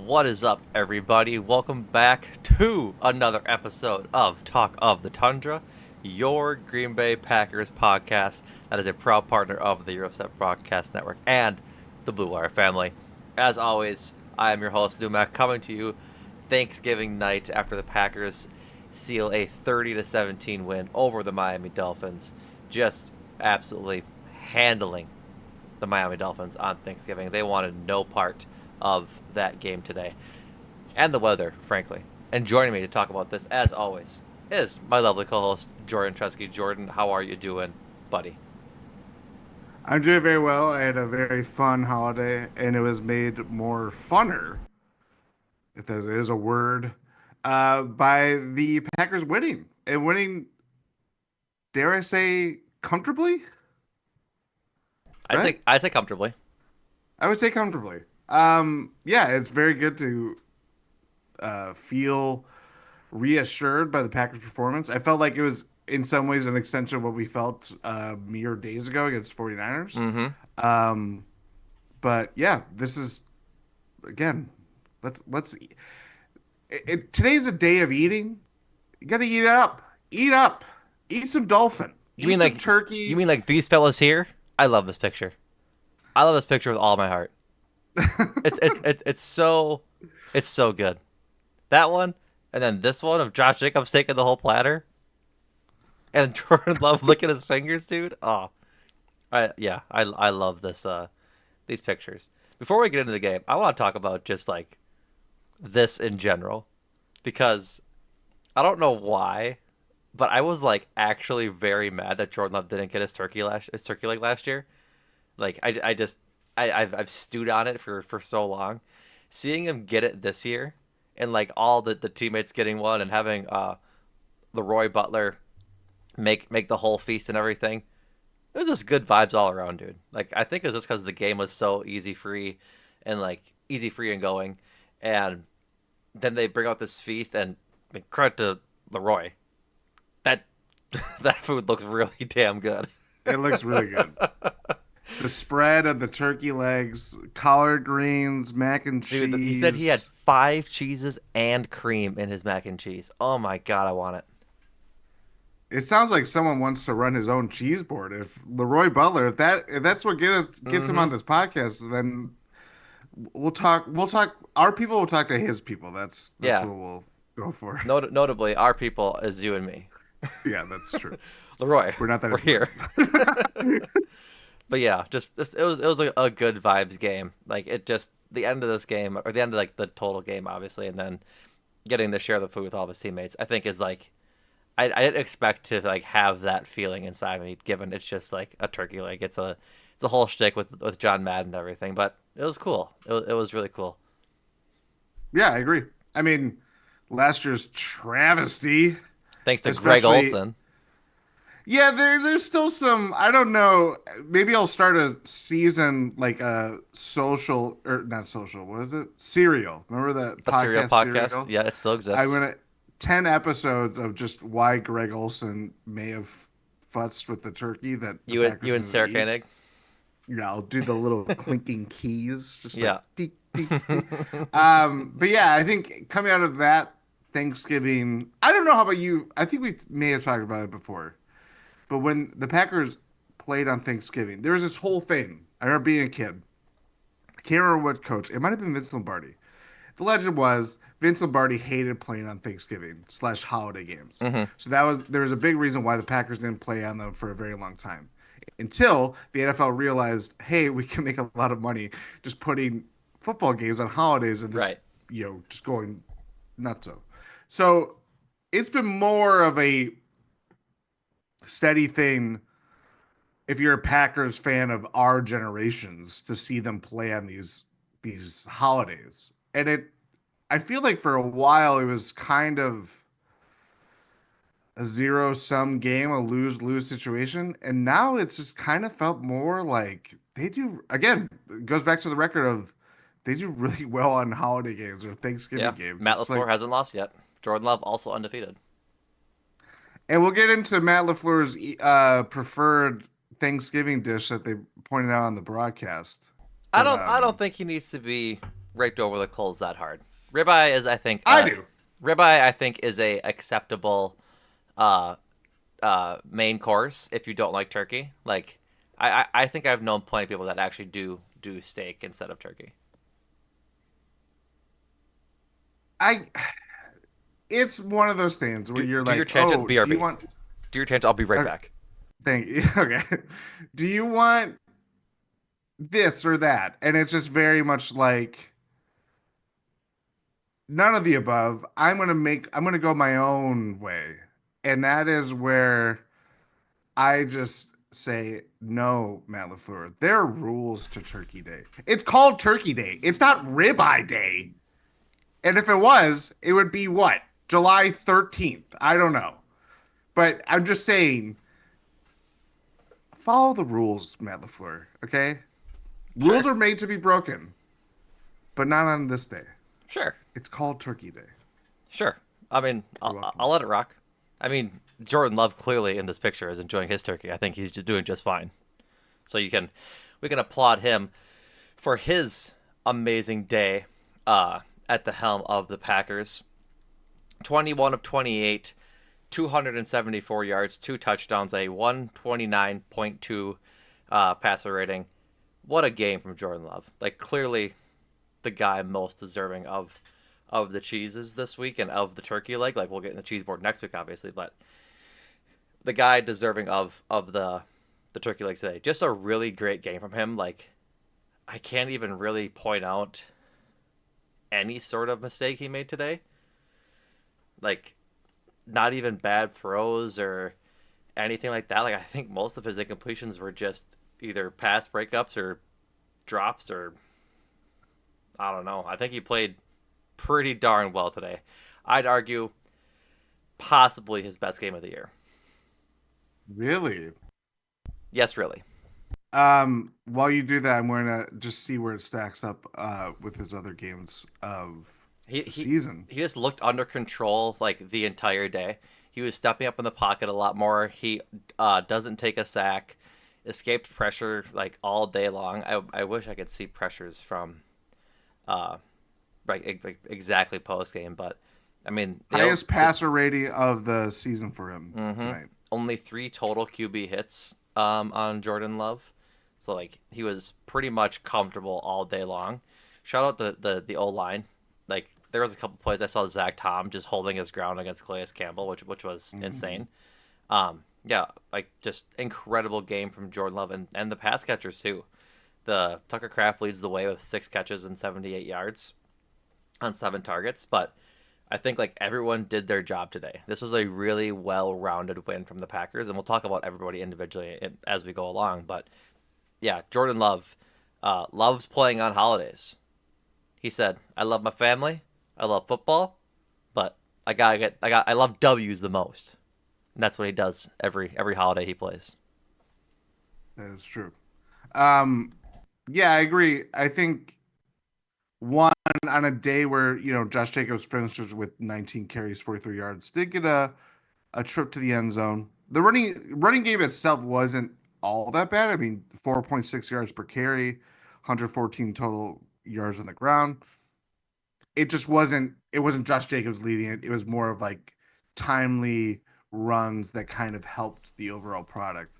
What is up, everybody? Welcome back to another episode of Talk of the Tundra, your Green Bay Packers podcast that is a proud partner of the Eurostep Broadcast Network and the Blue Wire family. As always, I am your host, Numac, coming to you Thanksgiving night after the Packers seal a 30-17 win over the Miami Dolphins. Just absolutely handling the Miami Dolphins on Thanksgiving. They wanted no part of that game today. And the weather, frankly. And joining me to talk about this, as always, is my lovely co-host, Jordan Tresky. Jordan, how are you doing, buddy? I'm doing very well. I had a very fun holiday, and it was made more funner, if that is a word, by the Packers winning. And winning, dare I say, comfortably? I Right? say I say comfortably. I would say comfortably. Yeah, it's very good to feel reassured by the Packers' performance. I felt like it was, in some ways, an extension of what we felt mere days ago against 49ers. Mm-hmm. Um, but yeah, this is again. Let's. Today's a day of eating. You gotta eat up. Eat up. Eat some dolphin. You mean Eat some like you turkey. mean like these fellas here? I love this picture. I love this picture with all my heart. It's so good. That one, and then this one of Josh Jacobs taking the whole platter, and Jordan Love licking his fingers, dude. Oh, I love this these pictures. Before we get into the game, I want to talk about just like this in general because I don't know why, but I was like actually very mad that Jordan Love didn't get his turkey leg last year. Like I just I've stewed on it for so long. Seeing him get it this year and like all the teammates getting one and having Leroy Butler make the whole feast and everything. It was just good vibes all around, dude. Like I think it was just because the game was so easy free and going, and then they bring out this feast and credit to Leroy. That that food looks really damn good. It looks really good. The spread of the turkey legs, collard greens, mac and Dude, he said he had cheese. 5 cheeses and cream in his mac and cheese. Oh my god, I want it. It sounds like someone wants to run his own cheese board. If Leroy Butler, if that's what gets him Mm-hmm. on this podcast, then we'll talk. We'll talk. Our people will talk to his people. That's Yeah. what we'll go for. Notably, our people is you and me. Yeah, that's true. Leroy, We're not that we're here. important. But yeah, just this it was a good vibes game. Like it just the end of this game or the end of like the total game, obviously, and then getting to share the food with all of his teammates, I think is like I didn't expect to like have that feeling inside me, given it's just like a turkey leg. It's a whole shtick with John Madden and everything, but it was cool. It was really cool. Yeah, I agree. I mean, last year's travesty, Thanks to Greg especially. Olson. Yeah, there's still some. I don't know. Maybe I'll start a season like a social or not social. What is it? Serial. Remember that A serial podcast podcast. Serial? Yeah, it still I'm exists. gonna 10 episodes of just why Greg Olson may have futzed with the turkey that the You Packers and didn't Sarah eat. Koenig. Yeah, I'll do the little clinking keys, just like Yeah. dee, dee, dee. But yeah, I think coming out of that Thanksgiving, I don't know how about you. I think we may have talked about it before, but when the Packers played on Thanksgiving, there was this whole thing. I remember being a kid. I can't remember what coach. It might have been Vince Lombardi. The legend was Vince Lombardi hated playing on Thanksgiving slash holiday games. Hmm. So there was a big reason why the Packers didn't play on them for a very long time. Until the NFL realized, hey, we can make a lot of money just putting football games on holidays and just Right. just going nuts. So it's been more of a steady thing if you're a Packers fan of our generations to see them play on these holidays. And I feel like for a while it was kind of a zero sum game, a lose lose situation. And now it's just kind of felt more like they do again, it goes back to the record of they do really well on holiday games or Thanksgiving Yeah. games. Matt It's LaFleur like, hasn't lost yet. Jordan Love also undefeated. and we'll get into Matt LaFleur's preferred Thanksgiving dish that they pointed out on the broadcast. I But don't I don't think he needs to be raped over the coals that hard. Ribeye is, I think, I do. ribeye, I think, is a acceptable uh, main course if you don't like turkey. Like, I think I've known plenty of people that actually do steak instead of turkey. I it's one of those things where you're Do your like, tangent, oh, do you BRB. want Do your tangent. I'll be right a back. thing? Okay. Do you want this or that? And it's just very much like none of the above. I'm gonna go my own way. And that is where I just say no, Matt LaFleur. There are rules to Turkey Day. It's called Turkey Day. It's not Ribeye Day. And if it was, it would be what? July 13th. I don't know. But I'm just saying, follow the rules, Matt LaFleur. Okay? Rules Sure, are made to be broken, but not on this day. sure, It's called Turkey Day. sure. I mean, You're I'll welcome. let it rock. I mean, Jordan Love clearly in this picture is enjoying his turkey. I think he's just doing just fine. So we can applaud him for his amazing day uh, at the helm of the Packers. 21 of 28, 274 yards, two touchdowns, a 129.2 passer rating. What a game from Jordan Love. Like, clearly the guy most deserving of the cheeses this week and of the turkey leg. Like, we'll get in the cheese board next week, obviously, but the guy deserving of the turkey leg today. Just a really great game from him. Like, I can't even really point out any sort of mistake he made today. Like, not even bad throws or anything like that. Like, I think most of his incompletions were just either pass breakups or drops or I don't know. I think he played pretty darn well today. I'd argue possibly his best game of the year. Really? Yes, really. While you do that, I'm going to just see where it stacks up with his other games of He the he season. he just looked under control like the entire day. He was stepping up in the pocket a lot more. He doesn't take a sack, escaped pressure like all day long. I wish I could see pressures from uh exactly post game, but I mean Highest passer rating of the season for him mm-hmm, tonight. only three total QB hits on Jordan Love, so like he was pretty much comfortable all day long. Shout out to the O line. Like there was a couple plays I saw Zach Tom just holding his ground against Calais Campbell, which was Mhm. insane. Yeah, like just incredible game from Jordan Love and the pass catchers too. The Tucker Craft leads the way with 6 catches and 78 yards on 7 targets, but I think like everyone did their job today. This was a really well-rounded win from the Packers, and we'll talk about everybody individually as we go along. But yeah, Jordan Love loves playing on holidays. He said, "I love my family, I love football, but I love W's the most." And that's what he does every holiday he plays. That is true. Um, yeah, I agree. I think one on a day where Josh Jacobs finishes with 19 carries, 43 yards, did get a trip to the end zone. The running game itself wasn't all that bad. I mean, 4.6 yards per carry, 114 total yards on the ground. It wasn't Josh Jacobs leading it. It was more of like timely runs that kind of helped the overall product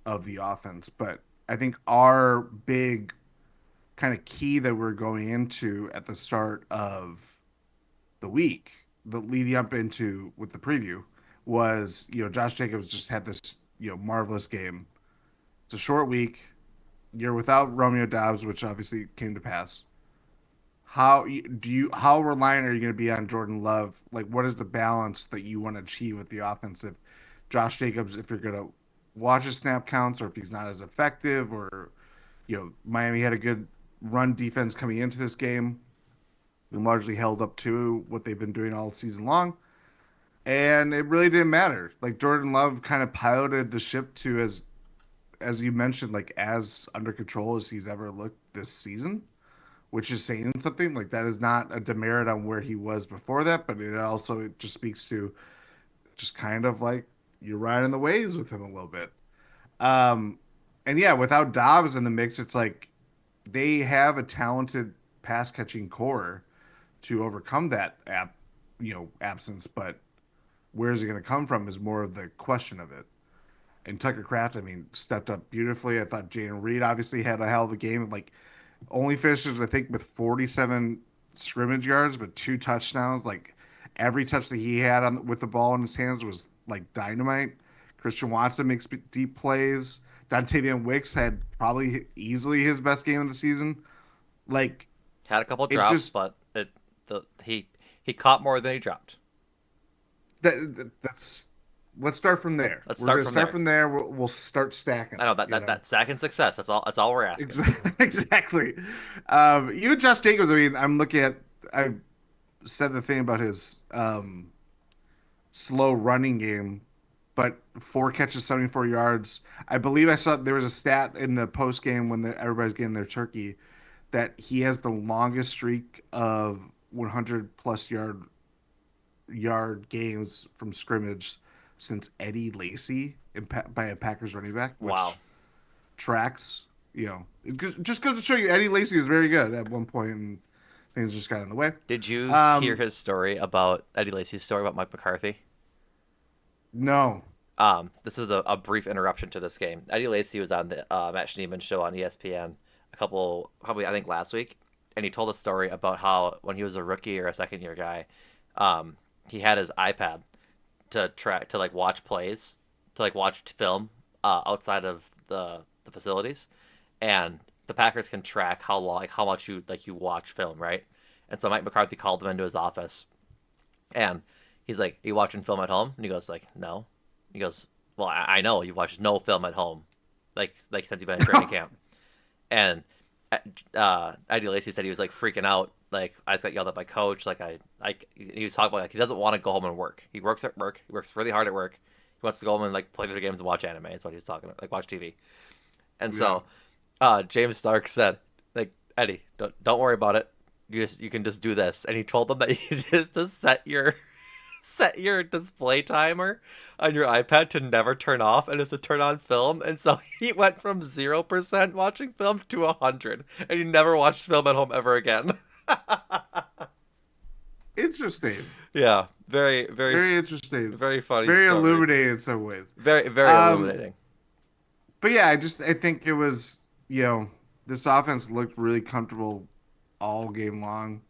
of the offense. But I think our big kind of key that we're going into at the start of the week, the leading up into with the preview, was Josh Jacobs just had this marvelous game. It's a short week. You're without Romeo Dobbs, which obviously came to pass. How reliant are you going to be on Jordan Love? Like, what is the balance that you want to achieve with the offensive Josh Jacobs, if you're going to watch his snap counts, or if he's not as effective, or Miami had a good run defense coming into this game and largely held up to what they've been doing all season long. And it really didn't matter. Like, Jordan Love kind of piloted the ship to, as you mentioned, like as under control as he's ever looked this season, which is saying something. Like, that is not a demerit on where he was before that, but it just speaks to just kind of like you're riding the waves with him a little bit. Um, and yeah, without Dobbs in the mix, it's like they have a talented pass catching core to overcome that absence. But where is it going to come from is more of the question of it. And Tucker Kraft, I mean, stepped up beautifully. I thought Jaden Reed obviously had a hell of a game. Like only finishes, I think, with 47 scrimmage yards, but 2 touchdowns. Like every touch that he had on with the ball in his hands was like dynamite. Christian Watson makes deep plays. Dontavian Wicks had probably easily his best game of the season. Like Had a couple it drops, just but he caught more than he dropped. that's let's start from there. Let's We're start gonna from start there. from there. We'll start I stacking. know that sack and success. That's all we're asking. Exactly. You and Josh Jacobs. I mean, I'm looking at. I said the thing about his slow running game, but 4 catches, 74 yards. I believe I saw there was a stat in the post game when everybody's getting their turkey that he has the longest streak of 100 plus yard games from scrimmage since Eddie Lacy by a Packers running back, Wow. which tracks. Just goes to show you Eddie Lacy was very good at one point, and things just got in the way. Did you hear Um, his story about Eddie Lacy's story about Mike McCarthy? no, This is a brief interruption to this game. Eddie Lacy was on the Matt Schneeman show on ESPN probably I think last week, and he told a story about how when he was a rookie or a second year guy, he had his iPad to like watch plays, to like watch film outside of the facilities, and the Packers can track how long, like how much you watch film, right? And so Mike McCarthy called him into his office, and he's like, "Are you watching film at home?" And he goes like, "No." He goes, "Well, I know you watch no film at home, like since you've been in training camp." And Eddie Lacy said he was like freaking out. Like I just got yelled at by coach. He was talking about like he doesn't want to go home and work. He works at work. He works really hard at work. He wants to go home and like play video games and watch anime. Is what he's talking about. Like watch TV. And yeah, so James Stark said, like Eddie, don't worry about it. You can just do this. And he told them that you just to set your display timer on your iPad to never turn off and it's to turn on film. And so he went from 0% watching film to 100, and he never watched film at home ever again. interesting. Yeah, very, very, Very interesting. very funny Very story. illuminating in some ways. Very, very Um, illuminating. but yeah, I think it was this offense looked really comfortable all game long.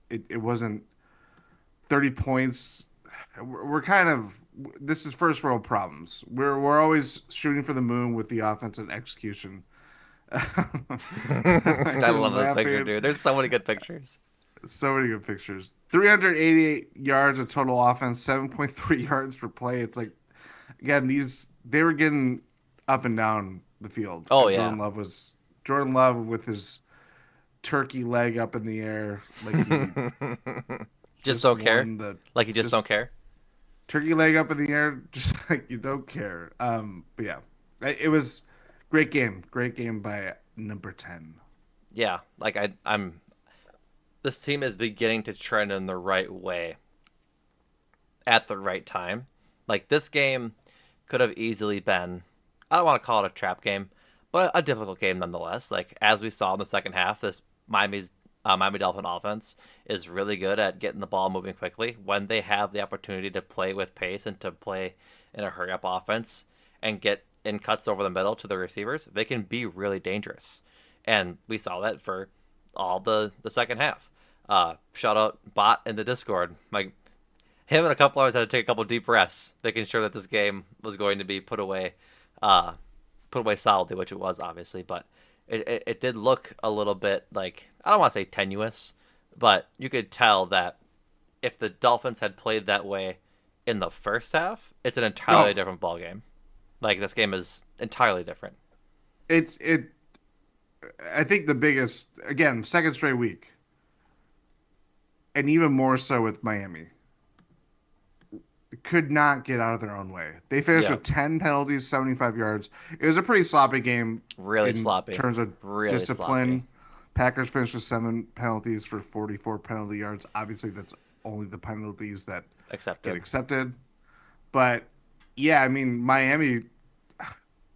It wasn't 30 points. We're kind of this is first world problems. We're always shooting for the moon with the offense and execution. I I was love this picture, laughing. dude. There's so many good pictures. So many good pictures. 388 yards of total offense, 7.3 yards per play. It's like again, they were getting up and down the field. Oh And yeah. Jordan Love with his turkey leg up in the air, like he Just just don't care. won the Like you just just don't care. turkey leg up in the air, just like you don't care. But yeah, it was great game by number 10. Yeah, like I'm. This team is beginning to trend in the right way at the right time. Like this game could have easily been, I don't want to call it a trap game, but a difficult game nonetheless. Like as we saw in the second half, this Miami Dolphin offense is really good at getting the ball moving quickly when they have the opportunity to play with pace and to play in a hurry up offense and get in cuts over the middle to the receivers. They can be really dangerous, and we saw that for all the second half. Shout out Bot in the Discord. Like him and a couple others had to take a couple deep breaths, making sure that this game was going to be put away solidly, which it was obviously, but it did look a little bit like I don't want to say tenuous, but you could tell that if the Dolphins had played that way in the first half, it's an entirely No, different ball game. Like this game is entirely different. it's it. I think the biggest again second straight week, and even more so with Miami, could not get out of their own way. They finished Yeah, with 10 penalties, 75 yards. It was a pretty sloppy game really in sloppy, terms of really sloppy. discipline. Packers finished with 7 penalties for 44 penalty yards. Obviously, that's only the penalties that get Accepted. accepted. But yeah, I mean, Miami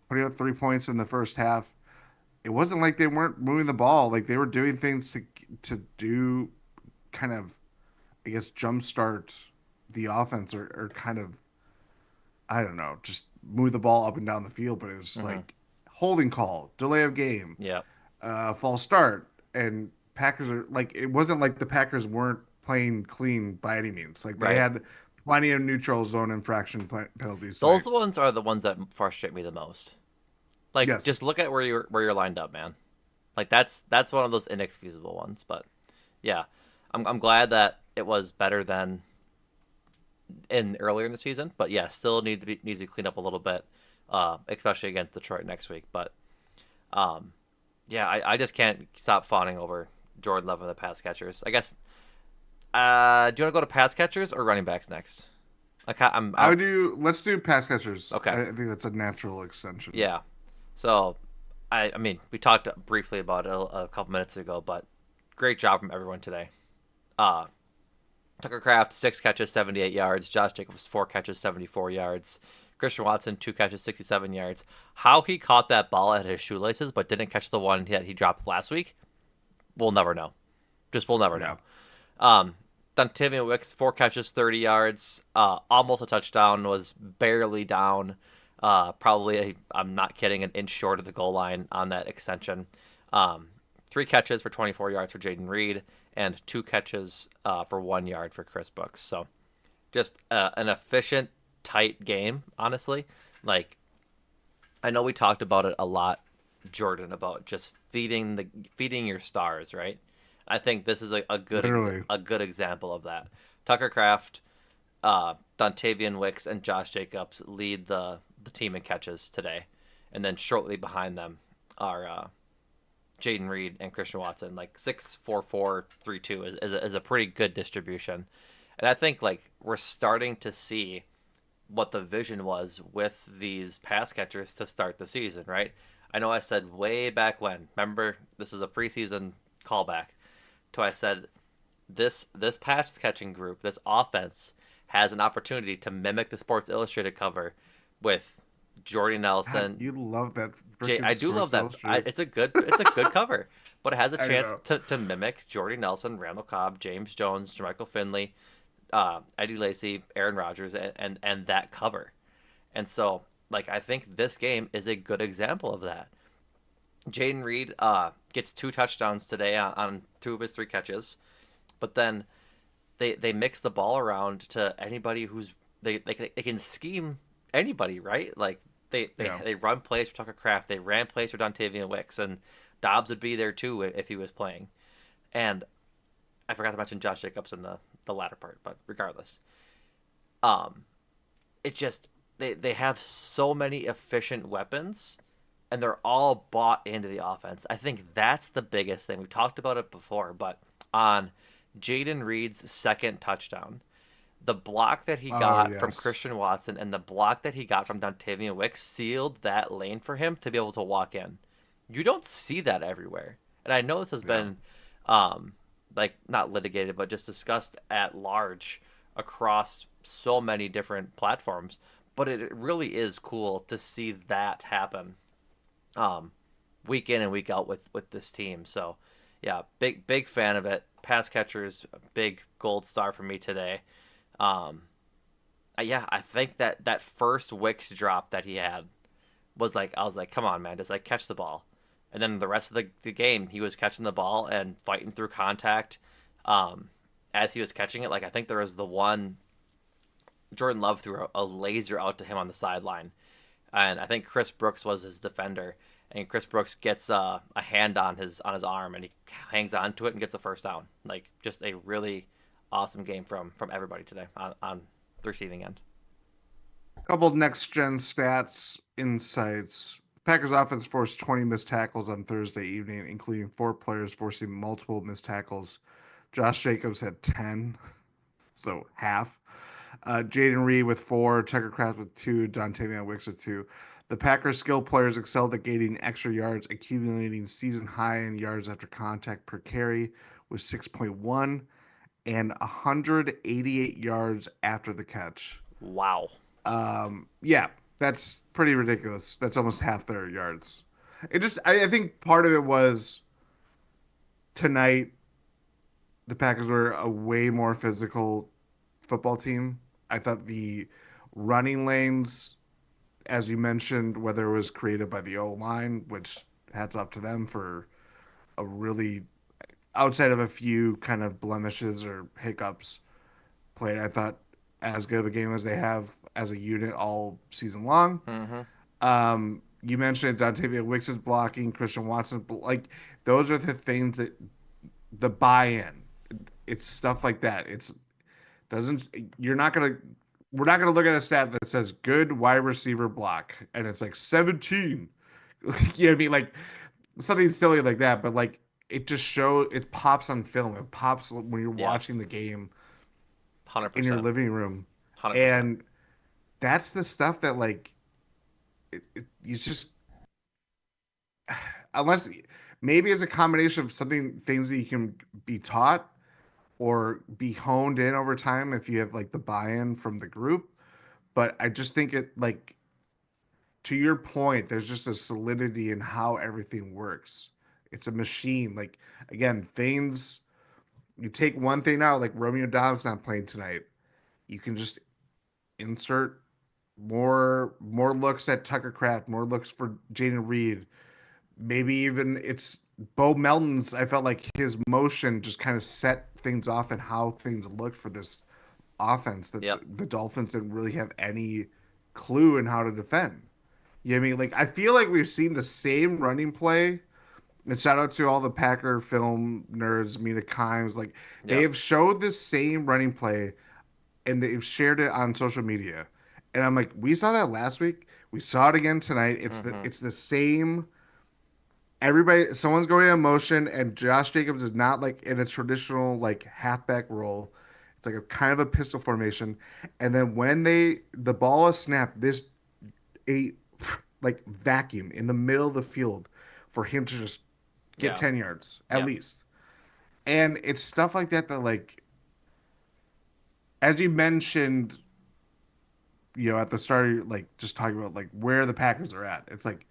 putting up 3 points in the first half. it wasn't like they weren't moving the ball. Like they were doing things to do kind of, I guess, jumpstart the offense or kind of, I don't know, just move the ball up and down the field. But it was Hmm. like holding call, delay of game, Yeah. false start, and Packers are like it wasn't like the Packers weren't playing clean by any means. Like they Right. had plenty of neutral zone infraction penalties Those tonight. ones are the ones that frustrate me the most. Like, Yes, just look at where you're lined up, man. Like that's one of those inexcusable ones. But yeah, I'm glad that it was better than in earlier in the season. But yeah, still needs to be cleaned up a little bit, especially against Detroit next week. But um, yeah, I just can't stop fawning over Jordan Love and the pass catchers. I guess. Do you want to go to pass catchers or running backs next? Like I I'm would do. Let's do pass catchers. okay. I think that's a natural extension. Yeah. So, I mean, we talked briefly about it a couple minutes ago, but great job from everyone today. Uh, Tucker Kraft, 6 catches, 78 yards. Josh Jacobs, 4 catches, 74 yards. Christian Watson, 2 catches, 67 yards. How he caught that ball at his shoelaces but didn't catch the one that he dropped last week, we'll never know. Just we'll never Yeah. know. Dontavian Wicks, 4 catches, 30 yards, almost a touchdown, was barely down. Probably, I'm not kidding, an inch short of the goal line on that extension. Um, 3 catches for 24 yards for Jaden Reed, and 2 catches for 1 yard for Chris Brooks. So just an efficient, tight game, honestly. Like, I know we talked about it a lot, Jordan, about just feeding your stars, right? I think this is Literally. a good example of that. Tucker Kraft, Dontavian Wicks, and Josh Jacobs lead the team in catches today, and then shortly behind them are Jaden Reed and Christian Watson. Like 6-4-4-3-2 is a pretty good distribution, and I think like we're starting to see what the vision was with these pass catchers to start the season, right? I know I said way back when. Remember, this is a preseason callback. To I said this pass catching group, this offense has an opportunity to mimic the Sports Illustrated cover with Jordy God, Nelson. you love that I freaking do love Sports that. Illustrated. It's a good cover, but it has a I chance know. to mimic Jordy Nelson, Randall Cobb, James Jones, Jermichael Finley, Eddie Lacy, Aaron Rodgers, and that cover. And so, like, I think this game is a good example of that. Jaden Reed gets 2 touchdowns today on 2 of his 3 catches, but then they mix the ball around to anybody who's they can scheme anybody, right? Like Yeah. they run plays for Tucker Kraft, they ran plays for Dontavian Wicks, and Dobbs would be there too if he was playing. And I forgot to mention Josh Jacobs in the latter part, but regardless, um, it just they have so many efficient weapons and they're all bought into the offense. I think that's the biggest thing. We've talked about it before, but on Jaden Reed's second touchdown, the block that he Oh got from yes. Christian Watson and the block that he got from Dontavian Wicks sealed that lane for him to be able to walk in. You don't see that everywhere. And I know this has Yeah. been like not litigated but just discussed at large across so many different platforms, but it really is cool to see that happen um, week in and week out with this team. So, yeah, big fan of it. Pass catchers, big gold star for me today. Um, yeah, I think that first Wicks drop that he had was like I was like, come on, man, just like catch the ball. And then the rest of the game, he was catching the ball and fighting through contact. Um, as he was catching it, like I think there was the one Jordan Love threw a laser out to him on the sideline, and I think Chris Brooks was his defender, and Chris Brooks gets a hand on his arm, and he hangs on to it and gets a first down. Like just a really awesome game from everybody today on the receiving end. A couple next gen stats insights. Packers offense forced 20 missed tackles on Thursday evening, including 4 players forcing multiple missed tackles. Josh Jacobs had 10, so half. Jaden Reed with 4, Tucker Kraft with 2, Dontavian Wicks with 2. The Packers skill players excelled at gaining extra yards, accumulating season high in yards after contact per carry with 6.1 and 188 yards after the catch. Wow. Yeah, that's pretty ridiculous. That's almost half their yards. I think part of it was tonight the Packers were a way more physical football team. I thought the running lanes, as you mentioned, whether it was created by the O line, which hats off to them for a really, outside of a few kind of blemishes or hiccups, played, I thought, as good of a game as they have as a unit all season long. Mm-hmm. You mentioned Dontavia Wicks is blocking, Christian Watson, like those are the things that the buy-in. It's stuff like that. It's doesn't you're not gonna we're not gonna look at a stat that says good wide receiver block and it's like 17. You know what I mean? Like something silly like that, but like it pops on film. It pops when you're Yeah, watching the game hundred in your percent, living room. 100%. And that's the stuff that like you just unless maybe it's a combination of something things that you can be taught or be honed in over time if you have like the buy-in from the group. But I just think it like to your point, there's just a solidity in how everything works. It's a machine. Like again, things you take one thing out, like Romeo Dobbs not playing tonight. You can just insert more looks at Tucker Kraft, more looks for Jaden Reed. Maybe even it's Bo Melton's. I felt like his motion just kind of set things off and how things looked for this offense that Yep. the Dolphins didn't really have any clue in how to defend. You know what I mean? Like I feel like we've seen the same running play. And shout out to all the Packer film nerds, Mina Kimes. Like they Yep. have showed this same running play and they've shared it on social media. And I'm like, we saw that last week. We saw it again tonight. Mm-hmm. It's the same. Everybody, someone's going in motion, and Josh Jacobs is not like in a traditional like halfback role. It's like a kind of a pistol formation. And then when the ball is snapped, there's a like vacuum in the middle of the field for him to just get Yeah. 10 yards at Yep. least. And it's stuff like that that like as you mentioned, at the start, like just talking about like where the Packers are at. It's like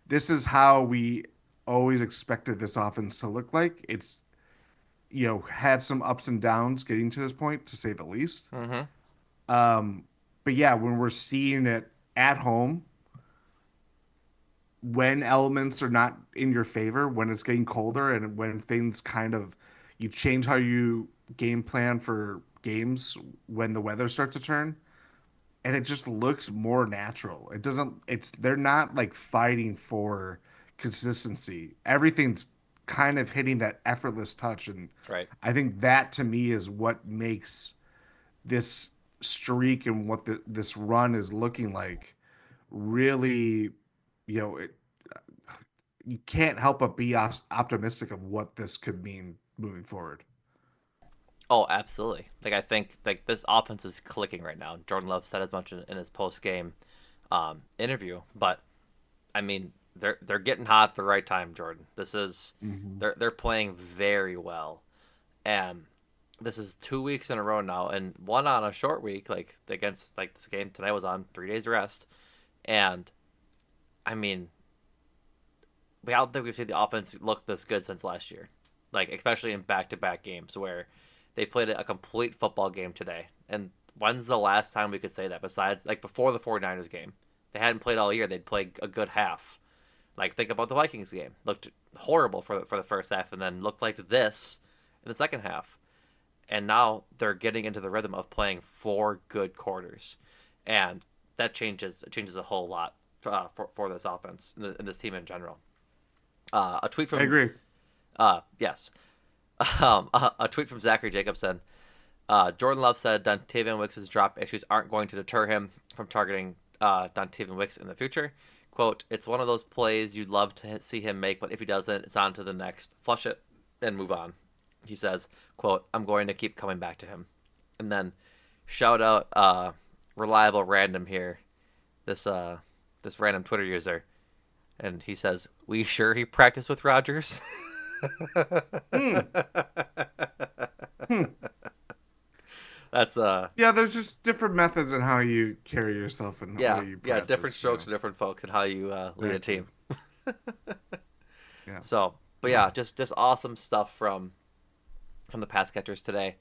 this is how we always expected this offense to look like. It's had some ups and downs getting to this point, to say the least. Mm-hmm. Um, but yeah, when we're seeing it at home, when elements are not in your favor, when it's getting colder, and when things kind of you change how you game plan for games when the weather starts to turn, and it just looks more natural. It doesn't. It's they're not like fighting for consistency. Everything's kind of hitting that effortless touch, and Right. I think that to me is what makes this streak and what this run is looking like really, you can't help but be optimistic of what this could mean moving forward. Oh, absolutely. Like I think like this offense is clicking right now. Jordan Love said as much in his post game interview, but I mean they're getting hot at the right time, Jordan. This is Hmm. they're playing very well, and this is 2 weeks in a row now, and one on a short week like against like this game tonight was on 3 days rest, and I mean I don't think we've seen the offense look this good since last year, like especially in back-to-back games where they played a complete football game today. And when's the last time we could say that besides like before the 49ers game? They hadn't played all year. They'd played a good half. Like think about the Vikings game. Looked horrible for the first half and then looked like this in the second half. And now they're getting into the rhythm of playing 4 good quarters. And that changes a whole lot for this offense and this team in general. A tweet I from agree. yes, a tweet from Zachary Jacobson. Jordan Love said Dontavian Wicks' drop issues aren't going to deter him from targeting Dontavian Wicks in the future. Quote, it's one of those plays you'd love to see him make, but if he doesn't, it's on to the next. Flush it and move on. He says, quote, I'm going to keep coming back to him. And then shout out reliable random here, this random Twitter user. And he says, we sure he practiced with Rogers? Hmm. Hmm. That's Yeah, there's just different methods in how you carry yourself and the way yeah, you yeah, different practice. strokes for different folks and how you lead a Exactly. team. Yeah. So, but yeah, just awesome stuff from the pass catchers today.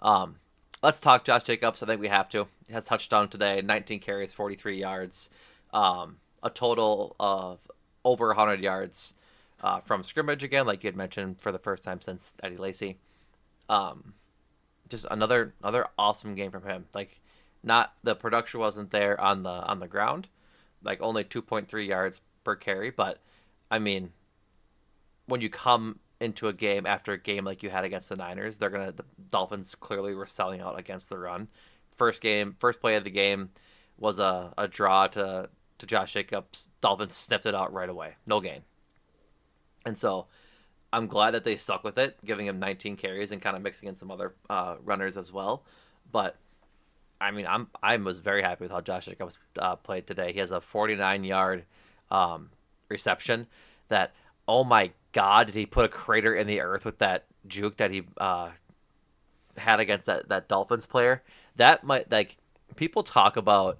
Um, let's talk Josh Jacobs. I think we have to. He has touchdown today, 19 carries, 43 yards, a total of over 100 yards from scrimmage again, like you had mentioned for the first time since Eddie Lacy. Um, just another awesome game from him. Like, not the production wasn't there on the ground, like only 2.3 yards per carry, but I mean, when you come into a game after a game like you had against the Niners, the Dolphins clearly were selling out against the run. First play of the game was a draw to Josh Jacobs. Dolphins sniffed it out right away, no gain, and so I'm glad that they stuck with it, giving him 19 carries and kind of mixing in some other runners as well. But I mean, I was very happy with how Josh Jacobs played today. He has a 49-yard reception that, oh my God, did he put a crater in the earth with that juke that he had against that Dolphins player? That might, like, people talk about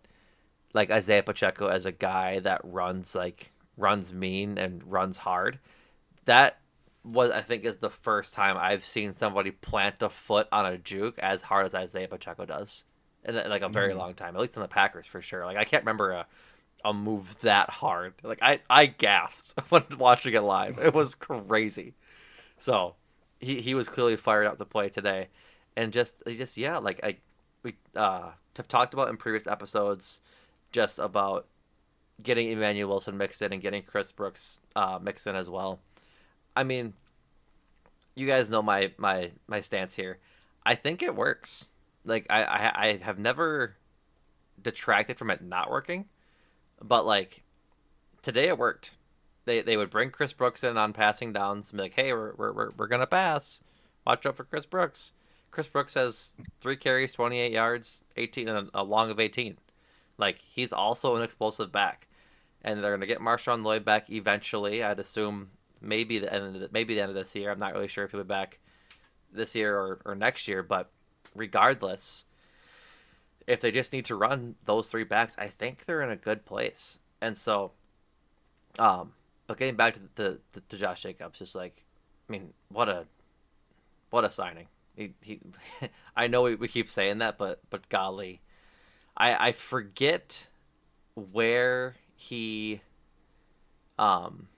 like Isaiah Pacheco as a guy that runs mean and runs hard. That was, I think, is the first time I've seen somebody plant a foot on a juke as hard as Isaiah Pacheco does in like a very Mhm. long time, at least in the Packers for sure. Like, I can't remember a move that hard. Like, I gasped when watching it live. It was crazy. So he was clearly fired up to play today, and just yeah, like we have talked about in previous episodes, just about getting Emmanuel Wilson mixed in and getting Chris Brooks mixed in as well. I mean, you guys know my stance here. I think it works. Like, I have never detracted from it not working, but like today it worked. They would bring Chris Brooks in on passing downs and be like, hey, we're gonna pass. Watch out for Chris Brooks. Chris Brooks has 3 carries, 28 yards, 18 and a long of 18. Like, he's also an explosive back, and they're gonna get Marshawn Lloyd back eventually. I'd assume maybe the end of this year. I'm not really sure if he'll be back this year or next year, but regardless, if they just need to run those three backs, I think they're in a good place. And so, but getting back to the Josh Jacobs, just like, I mean, what a signing. He I know we keep saying that, but golly, I forget where um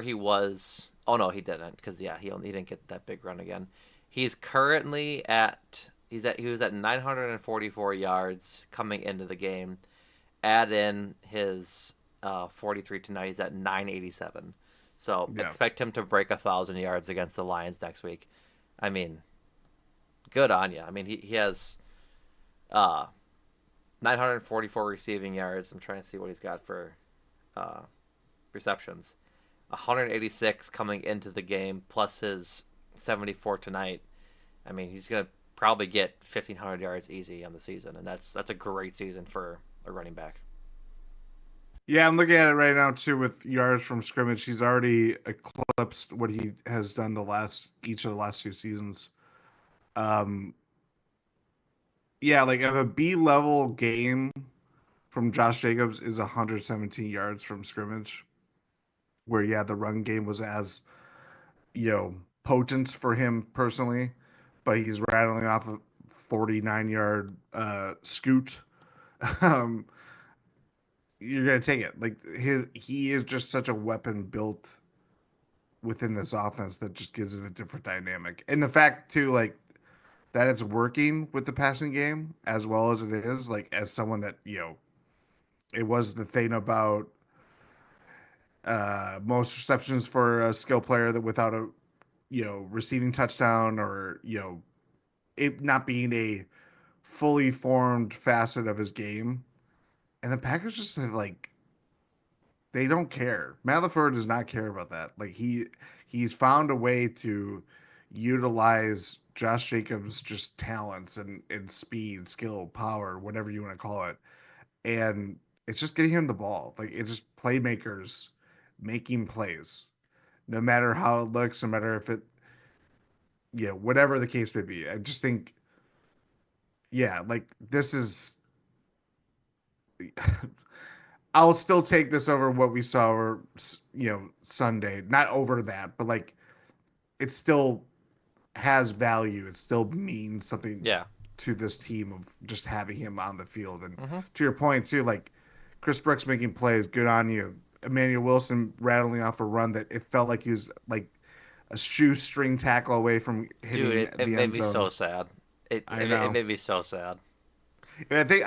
he was. Oh no, he didn't, because yeah, he didn't get that big run again. He's currently at he was at 944 yards coming into the game. Add in his 43 tonight, he's at 987. So Yeah. expect him to break 1,000 yards against the Lions next week. I mean, good on you. I mean, he has uh 944 receiving yards. I'm trying to see what he's got for uh receptions. 186 coming into the game plus his 74 tonight. I mean, he's gonna probably get 1,500 yards easy on the season, and that's a great season for a running back. Yeah, I'm looking at it right now too with yards from scrimmage. He's already eclipsed what he has done each of the last two seasons. Um, yeah, like if a B level game from Josh Jacobs is 117 yards from scrimmage, where yeah, the run game was as potent for him personally, but he's rattling off a 49-yard scoot. um, you're gonna take it. Like he is just such a weapon built within this offense that just gives it a different dynamic. And the fact too, like that it's working with the passing game as well as it is, like as someone that, it was the thing about most receptions for a skill player that without a receiving touchdown or it not being a fully formed facet of his game. And the Packers just like they don't care. Matt LaFleur does not care about that. Like he's found a way to utilize Josh Jacobs' just talents and speed, skill, power, whatever you want to call it. And it's just getting him the ball. Like it's just playmakers making plays. No matter how it looks, no matter if it whatever the case may be. I just think, yeah, like this is I'll still take this over what we saw, or Sunday. Not over that, but like it still has value. It still means something Yeah. to this team of just having him on the field. And Mm-hmm. to your point too, like Chris Brooks making plays, good on you. Emmanuel Wilson rattling off a run that it felt like he was like a shoestring tackle away from Dude, hitting it the made end me so zone. sad. It, I it it know. made me so sad. And I think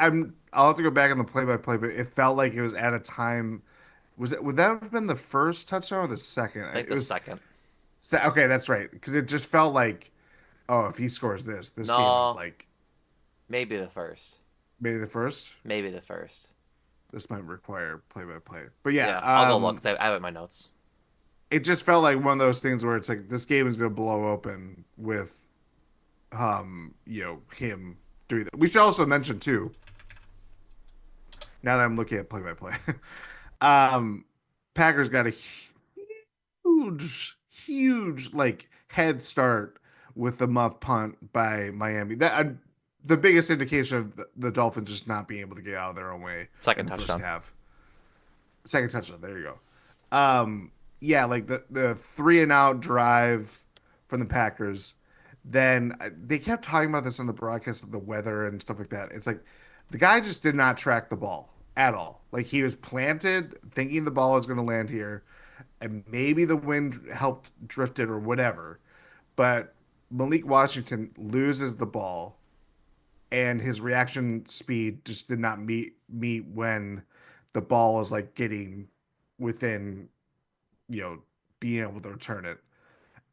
I'll have to go back on the play-by-play, but it felt like it was at a time. Would that have been the first touchdown or the second? I think It the was second. okay. That's right, because it just felt like, oh, if he scores this game is No, like maybe the first. maybe the first. Maybe the first. This might require play-by-play, but yeah, Yeah, I'll go look 'cause I have it in my notes. it just felt like one of those things where it's like this game is going to blow open with him doing that. We should also mention too, now that I'm looking at play-by-play, um, Packers got a huge like head start with the muff punt by Miami. The biggest indication of the Dolphins just not being able to get out of their own way in Second the first touchdown. half. Second touchdown. There you go. Yeah, like the three and out drive from the Packers. Then they kept talking about this on the broadcast of the weather and stuff like that. It's like the guy just did not track the ball at all. Like he was planted thinking the ball was going to land here, and maybe the wind helped drift it or whatever. But Malik Washington loses the ball, and his reaction speed just did not meet when the ball was like getting within, you know, being able to return it.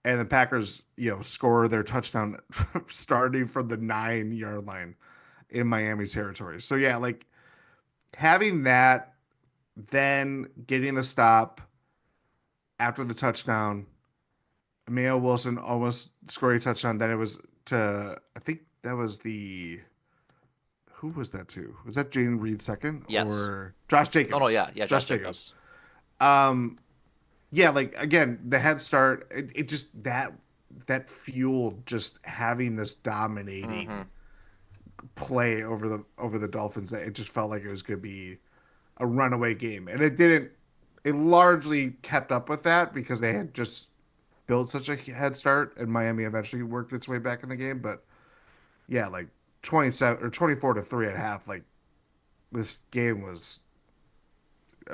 And the Packers, score their touchdown starting from the 9 yard line in Miami's territory. So yeah, like having that, then getting the stop after the touchdown, Emmanuel Wilson almost scored a touchdown. Then it was to, I think that was who was that to? Was that Jaden Reed second Yes. or Josh Oh no, Jacobs? yeah, yeah, Josh Josh Jacobs. Jacobs. Um, yeah, like again, the head start, it just that fueled just having this Mm-hmm. dominating play over the Dolphins that it just felt like it was going to be a runaway game, and it didn't. It largely kept up with that because they had just built such a head start, and Miami eventually worked its way back in the game. But yeah, like 27 or 24-3 at half, like this game was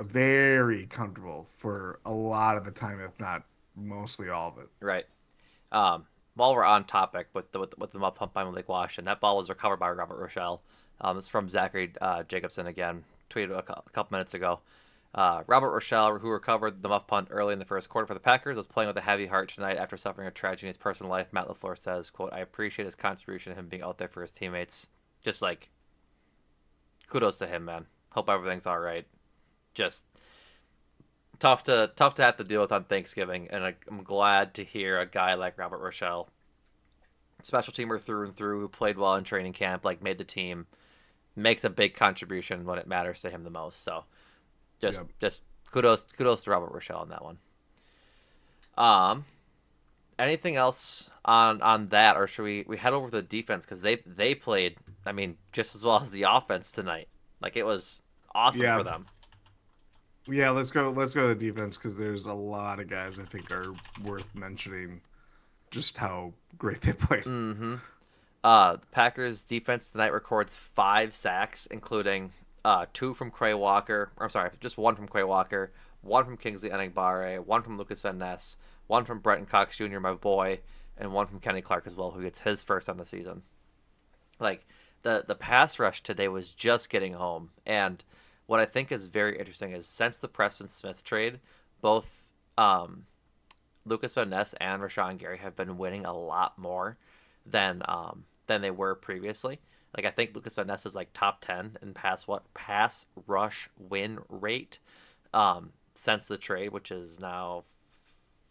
very comfortable for a lot of the time, if not mostly all of it. Right. Um, while we're on topic with the muff pump by Malik Washington, that ball was recovered by Robert Rochelle. This is from Zachary Jacobson again, tweeted a couple minutes ago. Robert Rochelle, who recovered the muff punt early in the first quarter for the Packers, was playing with a heavy heart tonight after suffering a tragedy in his personal life. Matt LaFleur says, quote, I appreciate his contribution, him being out there for his teammates. Just like, kudos to him, man. Hope everything's all right. Just tough to have to deal with on Thanksgiving, and I'm glad to hear a guy like Robert Rochelle, special teamer through and through, who played well in training camp, like made the team, makes a big contribution when it matters to him the most. So just Yep. just kudos to Robert Rochelle on that one. Um, anything else on that, or should we head over to the defense because they played, I mean, just as well as the offense tonight. Like it was awesome for Yeah. them. Yeah, let's go. Let's go to the defense because there's a lot of guys I think are worth mentioning. Just how great they played. Mm-hmm. The Packers defense tonight records 5 sacks, including two from Quay Walker. I'm sorry, just one from Quay Walker, one from Kingsley Enagbare, one from Lucas Van Ness, one from Brenton Cox Jr., my boy, and one from Kenny Clark as well, who gets his first on the season. Like the pass rush today was just getting home, and what I think is very interesting is since the Preston Smith trade, both um, Lucas Van Ness and Rashawn Gary have been winning a lot more than they were previously. Like I think Lucas Van Ness is like top 10 in pass rush win rate since the trade, which is now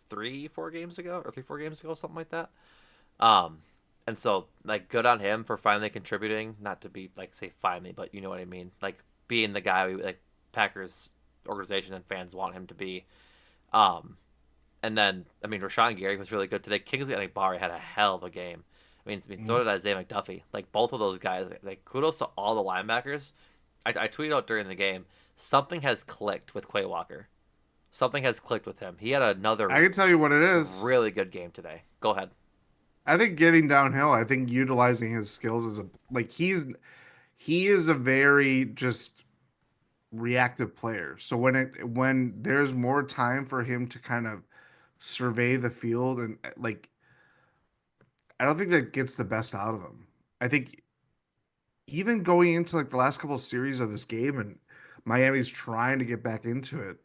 3-4 games ago or 3-4 games ago, something like that. Um, and so like good on him for finally contributing. Not to be like say finally, but you know what I mean. Like being the guy we like Packers organization and fans want him to be. Um, and then, I mean, Rashawn Gary was really good today. Kingsley Enagbare had a hell of a game. I mean, so did Isaiah McDuffie. Like, both of those guys, like, kudos to all the linebackers I tweeted out during the game, something has clicked with Quay Walker. Something has clicked with him. He had I another can tell you what it is. really good game today. Go ahead. I think getting downhill, I think utilizing his skills is a like he is a very just reactive player. So when there's more time for him to kind of survey the field and like I don't think that gets the best out of him. I think even going into like the last couple of series of this game and Miami's trying to get back into it.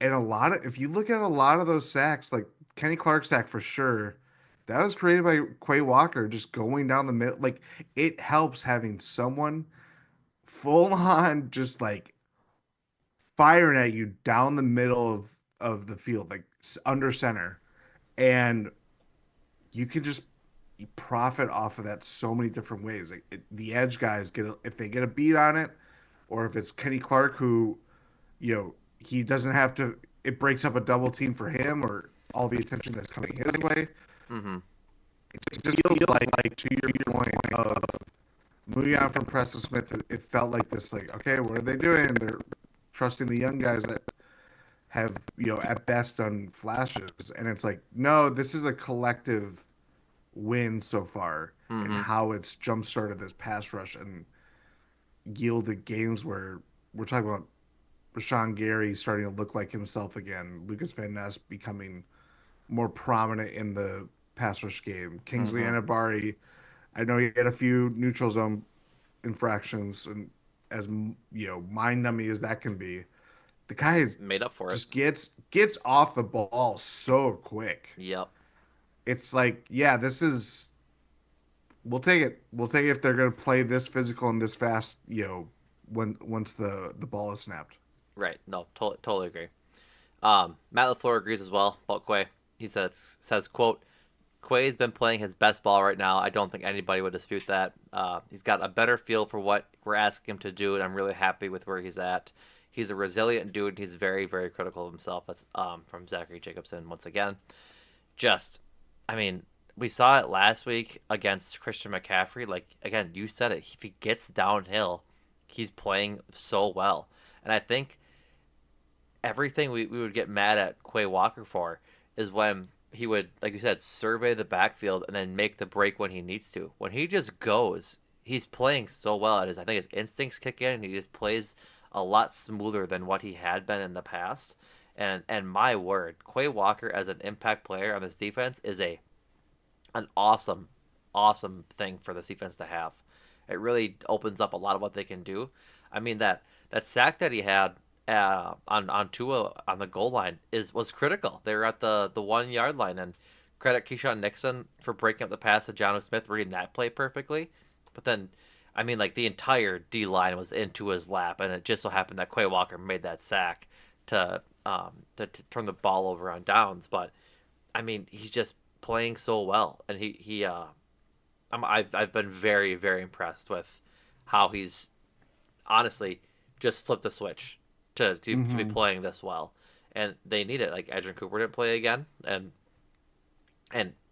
And a lot of if you look at a lot of those sacks, like Kenny Clark sack for sure, that was created by Quay Walker just going down the middle. Like it helps having someone full on just like firing at you down the middle of the field, like under center, and you can just profit off of that so many different ways. Like the edge guys if they get a beat on it, or if it's Kenny Clark who, he doesn't have to. It breaks up a double team for him or all the attention that's coming his way. Mm-hmm. It just feels like to your point of moving on from Preston Smith, it felt like this, like, okay, what are they doing? They're trusting the young guys that have, at best done flashes. And it's like, no, this is a collective win so far and Mm-hmm. how it's jump started this pass rush and yielded games where we're talking about Rashawn Gary starting to look like himself again, Lucas Van Ness becoming more prominent in the pass rush game, Kingsley Mm-hmm. Anibari. I know he had a few neutral zone infractions, and as mind numbing as that can be, the guy Made up for it. just gets off the ball so quick. Yep. It's like, yeah, this is we'll take it. We'll take it if they're going to play this physical and this fast. Once the ball is snapped. Right. No, totally agree. Matt LaFleur agrees as well about Quay. He says, quote, Quay's been playing his best ball right now. I don't think anybody would dispute that. He's got a better feel for what we're asking him to do, and I'm really happy with where he's at. He's a resilient dude. And he's very, very critical of himself. That's from Zachary Jacobson once again. Just, I mean, we saw it last week against Christian McCaffrey. Like, again, you said it. If he gets downhill, he's playing so well. And I think everything we would get mad at Quay Walker for is when he would, like you said, survey the backfield and then make the break when he needs to. When he just goes, he's playing so well. I think his instincts kick in and he just plays a lot smoother than what he had been in the past. And my word, Quay Walker as an impact player on this defense is an awesome, awesome thing for this defense to have. It really opens up a lot of what they can do. I mean that sack that he had on Tua on the goal line was critical. They were at the 1 yard line, and credit Keyshawn Nixon for breaking up the pass to John Smith, reading that play perfectly. But then, I mean, like the entire D line was into his lap, and it just so happened that Quay Walker made that sack to turn the ball over on downs. But I mean, he's just playing so well, and I've been very very impressed with how he's honestly just flipped the switch to be Mm-hmm. playing this well, and they need it. Like Edgerrin Cooper didn't play again, and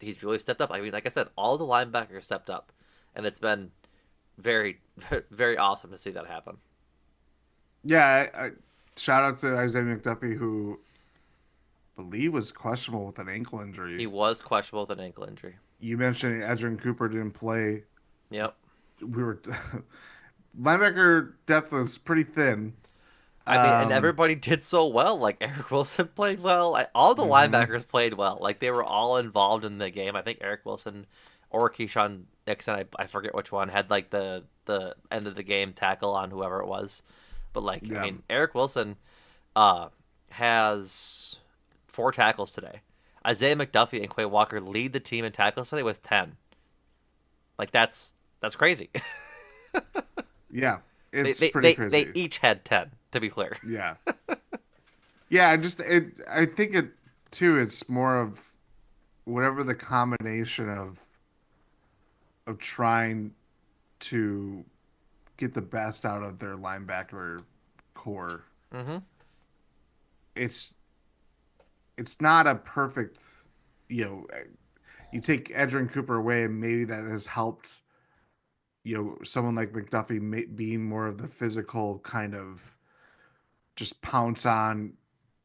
he's really stepped up. I mean, like I said, all the linebackers stepped up, and it's been very very awesome to see that happen. Yeah, shout out to Isaiah McDuffie, who I believe was questionable with an ankle He injury. was questionable with an ankle injury. You mentioned Edgerrin Cooper didn't play. Yep. We were linebacker depth was pretty thin. I mean, and Um, everybody did so well. Like Eric Wilson played well. All the mhm. linebackers played well. Like they were all involved in the game. I think Eric Wilson or Keyshawn Nixon, I forget which one, had like the end of the game tackle on whoever it was. But like, I Yeah, mean, Eric Wilson uh has 4 tackles today. Isaiah McDuffie and Quay Walker lead the team in tackles today with 10. Like that's crazy. yeah, they, it's they pretty they they crazy. each had 10, to be clear. Yeah, yeah. I think it too. It's more of whatever the combination of trying to get the best out of their linebacker core. Mhm. It's it's not a perfect, you know, you take Edgerrin Cooper away, and maybe that has helped someone like McDuffie being more of the physical kind of just pounce on,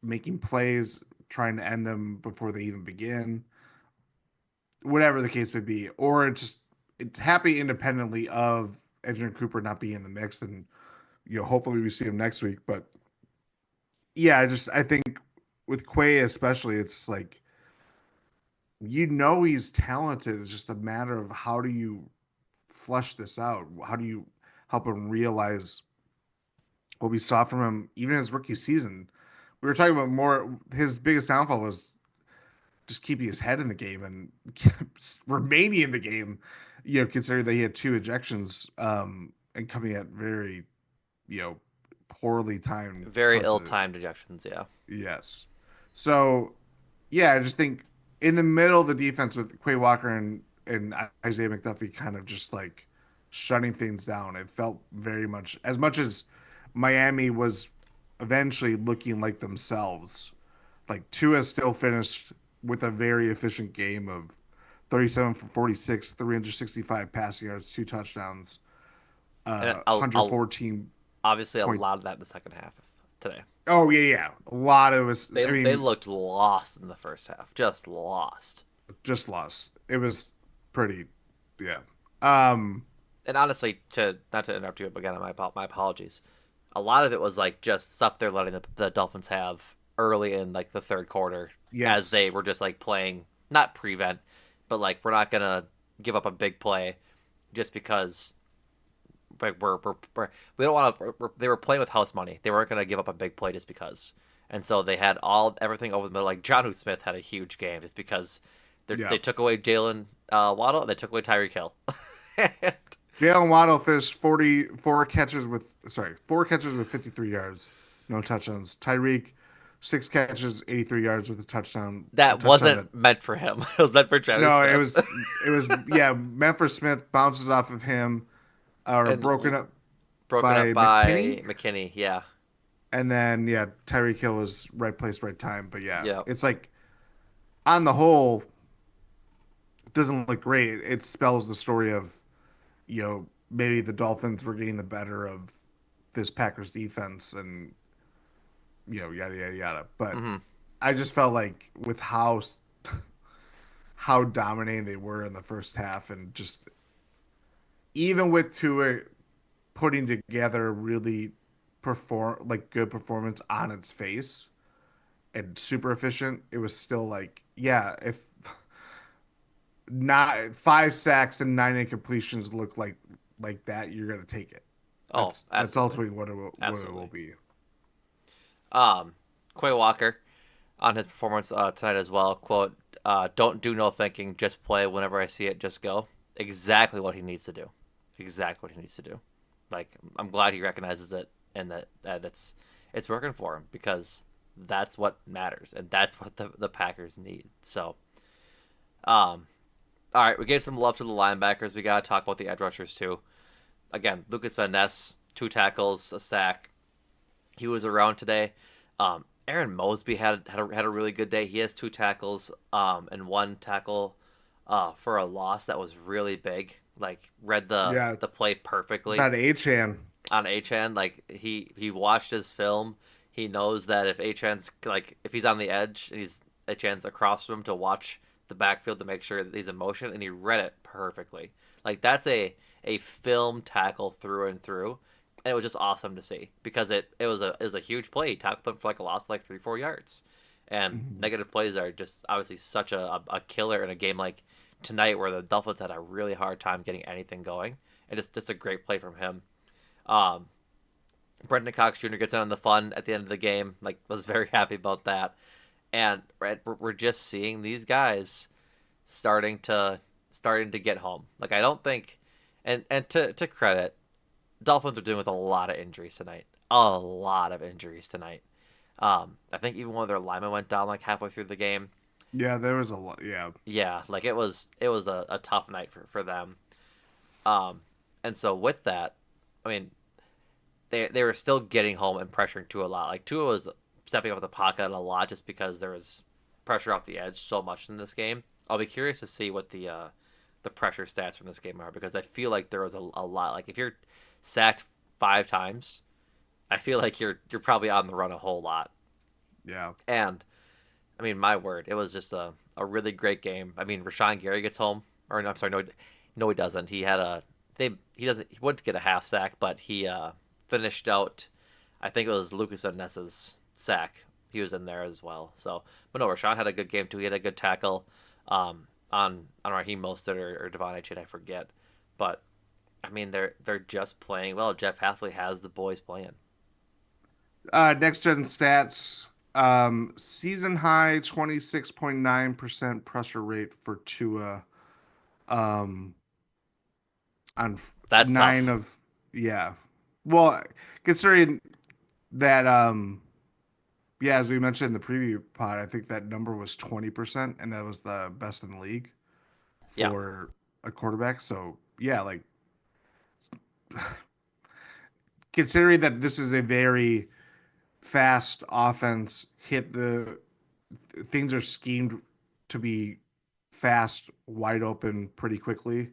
making plays, trying to end them before they even begin, whatever the case may be, or it's happy independently of Edgerrin Cooper not being in the mix, and hopefully we see him next week. But yeah, I think with Quay especially, it's like he's talented. It's just a matter of how do you flush this out? How do you help him realize what we saw from him even his rookie season? We were talking about more his biggest downfall was just keeping his head in the game and remaining in the game, considering that he had two ejections and coming at very, you know, poorly timed Very parts of it. ill-timed ejections, yeah. Yes. So, yeah, I just think in the middle of the defense with Quay Walker and Isaiah McDuffie kind of just like shutting things down, it felt very much as Miami was eventually looking like themselves. Like Tua still finished with a very efficient game of 37 for 46, 365 passing yards, two touchdowns, And 114 obviously a point. lot of that in the second half of today. Oh yeah, yeah. A lot of us. They I they mean, looked lost in the first half, just lost. just lost. It was pretty. Yeah. Um. And honestly, to not to interrupt you again, my apologies. A lot of it was like just stuff they're letting the Dolphins have early in like the third quarter, as they Yes. were just like playing not prevent, but like we're not gonna give up a big play just because like we don't want to. They were playing with house money. They weren't gonna give up a big play just because. And so they had everything over the middle. Like John Smith had a huge game just because Yeah. they took away Jalen Waddle and they took away Tyreek Hill. And Jalen Waddle finished 4 catches with 53 yards, no touchdowns. Tyreek, 6 catches, 83 yards with a touchdown. A that touchdown that wasn't meant for him. It was meant for Travis no, Smith. yeah. Memphis Smith bounces off of him, or And broken up broken up by by McKinney, McKinney. Yeah, and then yeah, Tyreek Hill was right place, right time. But yeah, yeah. it's like on the whole, it doesn't look great. It spells the story of maybe the Dolphins were getting the better of this Packers defense, and yada yada yada. But Hmm. I just felt like with how dominating they were in the first half, and just even with Tua putting together really good performance on its face and super efficient, it was still like, yeah, if not 5 sacks and 9 incompletions look like that, you're gonna take it. Oh, That's absolutely, ultimately what it will absolutely. be. Um, Quay Walker on his performance tonight as well. Quote: "Don't do no thinking, just play. Whenever I see it, just go." Exactly what he needs to do. Exactly what he needs to do. Like I'm glad he recognizes it and that it's working for him because that's what matters and that's what the Packers need. So, um, all right, we gave some love to the linebackers. We gotta talk about the edge rushers too. Again, Lucas Van Ness, 2 tackles, a sack. He was around today. Aaron Mosby had a really good day. He has 2 tackles, and 1 tackle, for a loss that was really big. Like read Yeah, the play perfectly that Achan. on Achan. Like he watched his film. He knows that if Achan's like if he's on the edge and he's Achan's across from him to watch the backfield to make sure that he's in motion, and he read it perfectly. Like that's a film tackle through and through. And it was just awesome to see because it was a huge play. He tackled him for like a loss of like 3-4 yards. And Mhm. negative plays are just obviously such a killer in a game like tonight where the Dolphins had a really hard time getting anything going. And just a great play from him. Um, Brendan Cox Jr. gets in on the fun at the end of the game. Like was very happy about that. And right, we're just seeing these guys starting to get home. Like I don't think, and to credit, Dolphins are dealing with a lot of injuries tonight. A lot of injuries tonight. I think even one of their linemen went down like halfway through the game. Yeah, there was a lot. Yeah, Yeah, like it was a tough night for them. Um, and so with that, I mean, they were still getting home and pressuring Tua a lot. Like Tua was stepping up the pocket a lot just because there was pressure off the edge so much in this game. I'll be curious to see what the the pressure stats from this game are, because I feel like there was a lot. Like if you're sacked 5 times, I feel like you're probably on the run a whole lot. Yeah. And I mean, my word, it was just a really great game. I mean, Rashawn Gary gets home, or no, I'm sorry, no, no, he doesn't. He had a he wouldn't get a half sack, but he finished out. I think it was Lucas Van Ness's sack. He was in there as well. So, but no, Rashawn had a good game too. He had a good tackle on Raheem Mostert or Devon Achane, I forget. But I mean, they're just playing well. Jeff Halfley has the boys playing. Next gen stats. Season high 26.9% pressure rate for Tua. Um, on That's nine tough. of yeah. Well, considering that yeah, as we mentioned in the preview pod, I think that number was 20%, and that was the best in the league Yeah, for a quarterback. So yeah, like considering that this is a very fast offense, hit the things are schemed to be fast, wide open pretty quickly.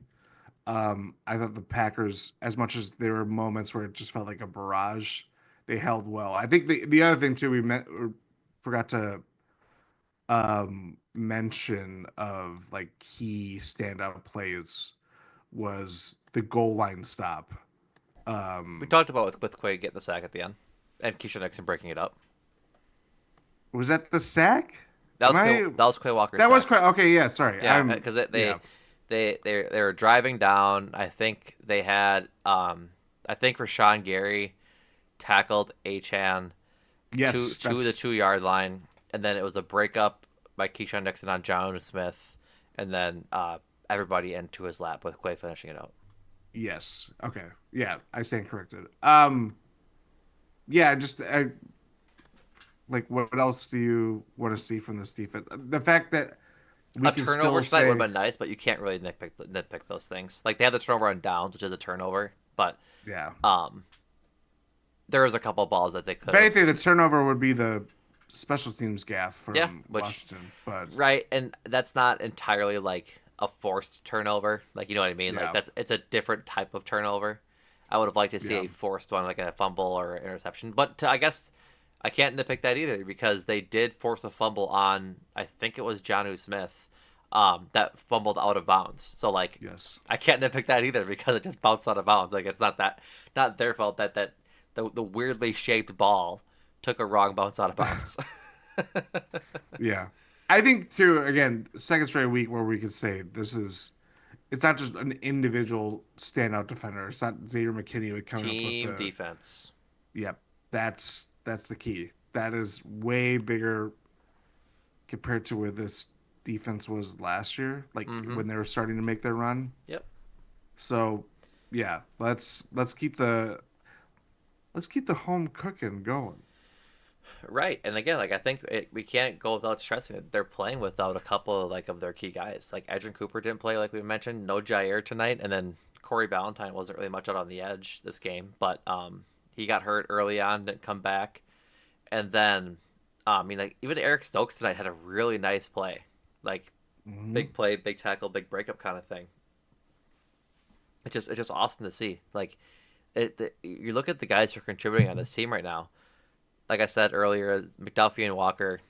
I thought the Packers, as much as there were moments where it just felt like a barrage, they held well. I think the other thing too forgot to mention of like key standout plays was the goal line stop. we Um, talked about with Quay getting the sack at the end, and Keisha Nixon breaking it up. was that the sack? That Am was I? Quay Walker's That was sack. quite okay. Yeah, sorry. Yeah, I'm because yeah. they were driving down. I think they had I think Rashawn Gary tackled Achan Yes, to the that's 2 yard line, and then it was a breakup by Keyshawn Nixon on John Smith, and then everybody into his lap with Quay finishing it out. yes. Okay. Yeah, I stand corrected. Yeah, just like what else do you want to see from this defense? The fact that we A can turnover still tonight would have say, been nice, but you can't really nitpick those things. Like they had the turnover on downs, which is a turnover, but yeah. um, there was a couple balls that they If could have. anything, the turnover would be the special teams gaff Yeah, from which Washington. But right, and that's not entirely like a forced turnover. Like you know what I mean? Like yeah, it's a different type of turnover. I would have liked to see yeah, a forced one, like a fumble or interception. But I guess I can't nitpick that either because they did force a fumble on I think it was Johnu Smith, that fumbled out of bounds. So like yes. I can't nitpick that either because it just bounced out of bounds. Like it's not their fault that the weirdly shaped ball took a wrong bounce out of bounds. Yeah. I think too, again, second straight week where we could say this is it's not just an individual standout defender. It's not Xavier McKinney coming up with Team the defense. yep. That's the key. That is way bigger compared to where this defense was last year, like Mm-hmm. when they were starting to make their run. Yep. So yeah, let's keep the home cooking going. Right, and again, like I think we can't go without stressing it. They're playing without a couple of, like of their key guys. Like Edrin Cooper didn't play, like we mentioned. No Jair tonight, and then Corey Ballantyne wasn't really much out on the edge this game, but he got hurt early on, didn't come back, and then I mean, like even Eric Stokes tonight had a really nice play, like Hmm. big play, big tackle, big breakup kind of thing. It's just awesome to see. Like you look at the guys who are contributing on this team right now. Like I said earlier, McDuffie and Walker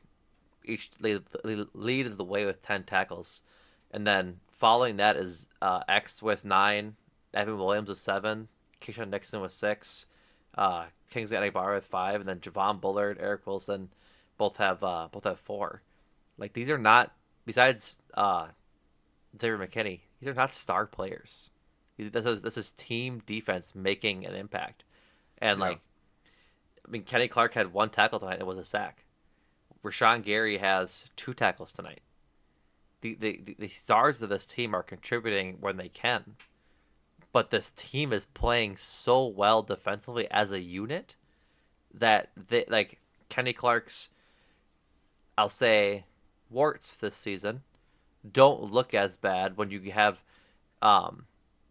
each lead the way with 10 tackles. And then following that is X with 9, Evan Williams with 7, Keyshawn Nixon with 6, Kingsley Adebayo with 5, and then Javon Bullard, Eric Wilson both have 4. Like these are not, besides Xavier McKinney, these are not star players. This is team defense making an impact. And Yeah. like I mean, Kenny Clark had 1 tackle tonight. It was a sack. Rashawn Gary has 2 tackles tonight. The stars of this team are contributing when they can, but this team is playing so well defensively as a unit that they like Kenny Clark's, I'll say, warts this season don't look as bad when you have um,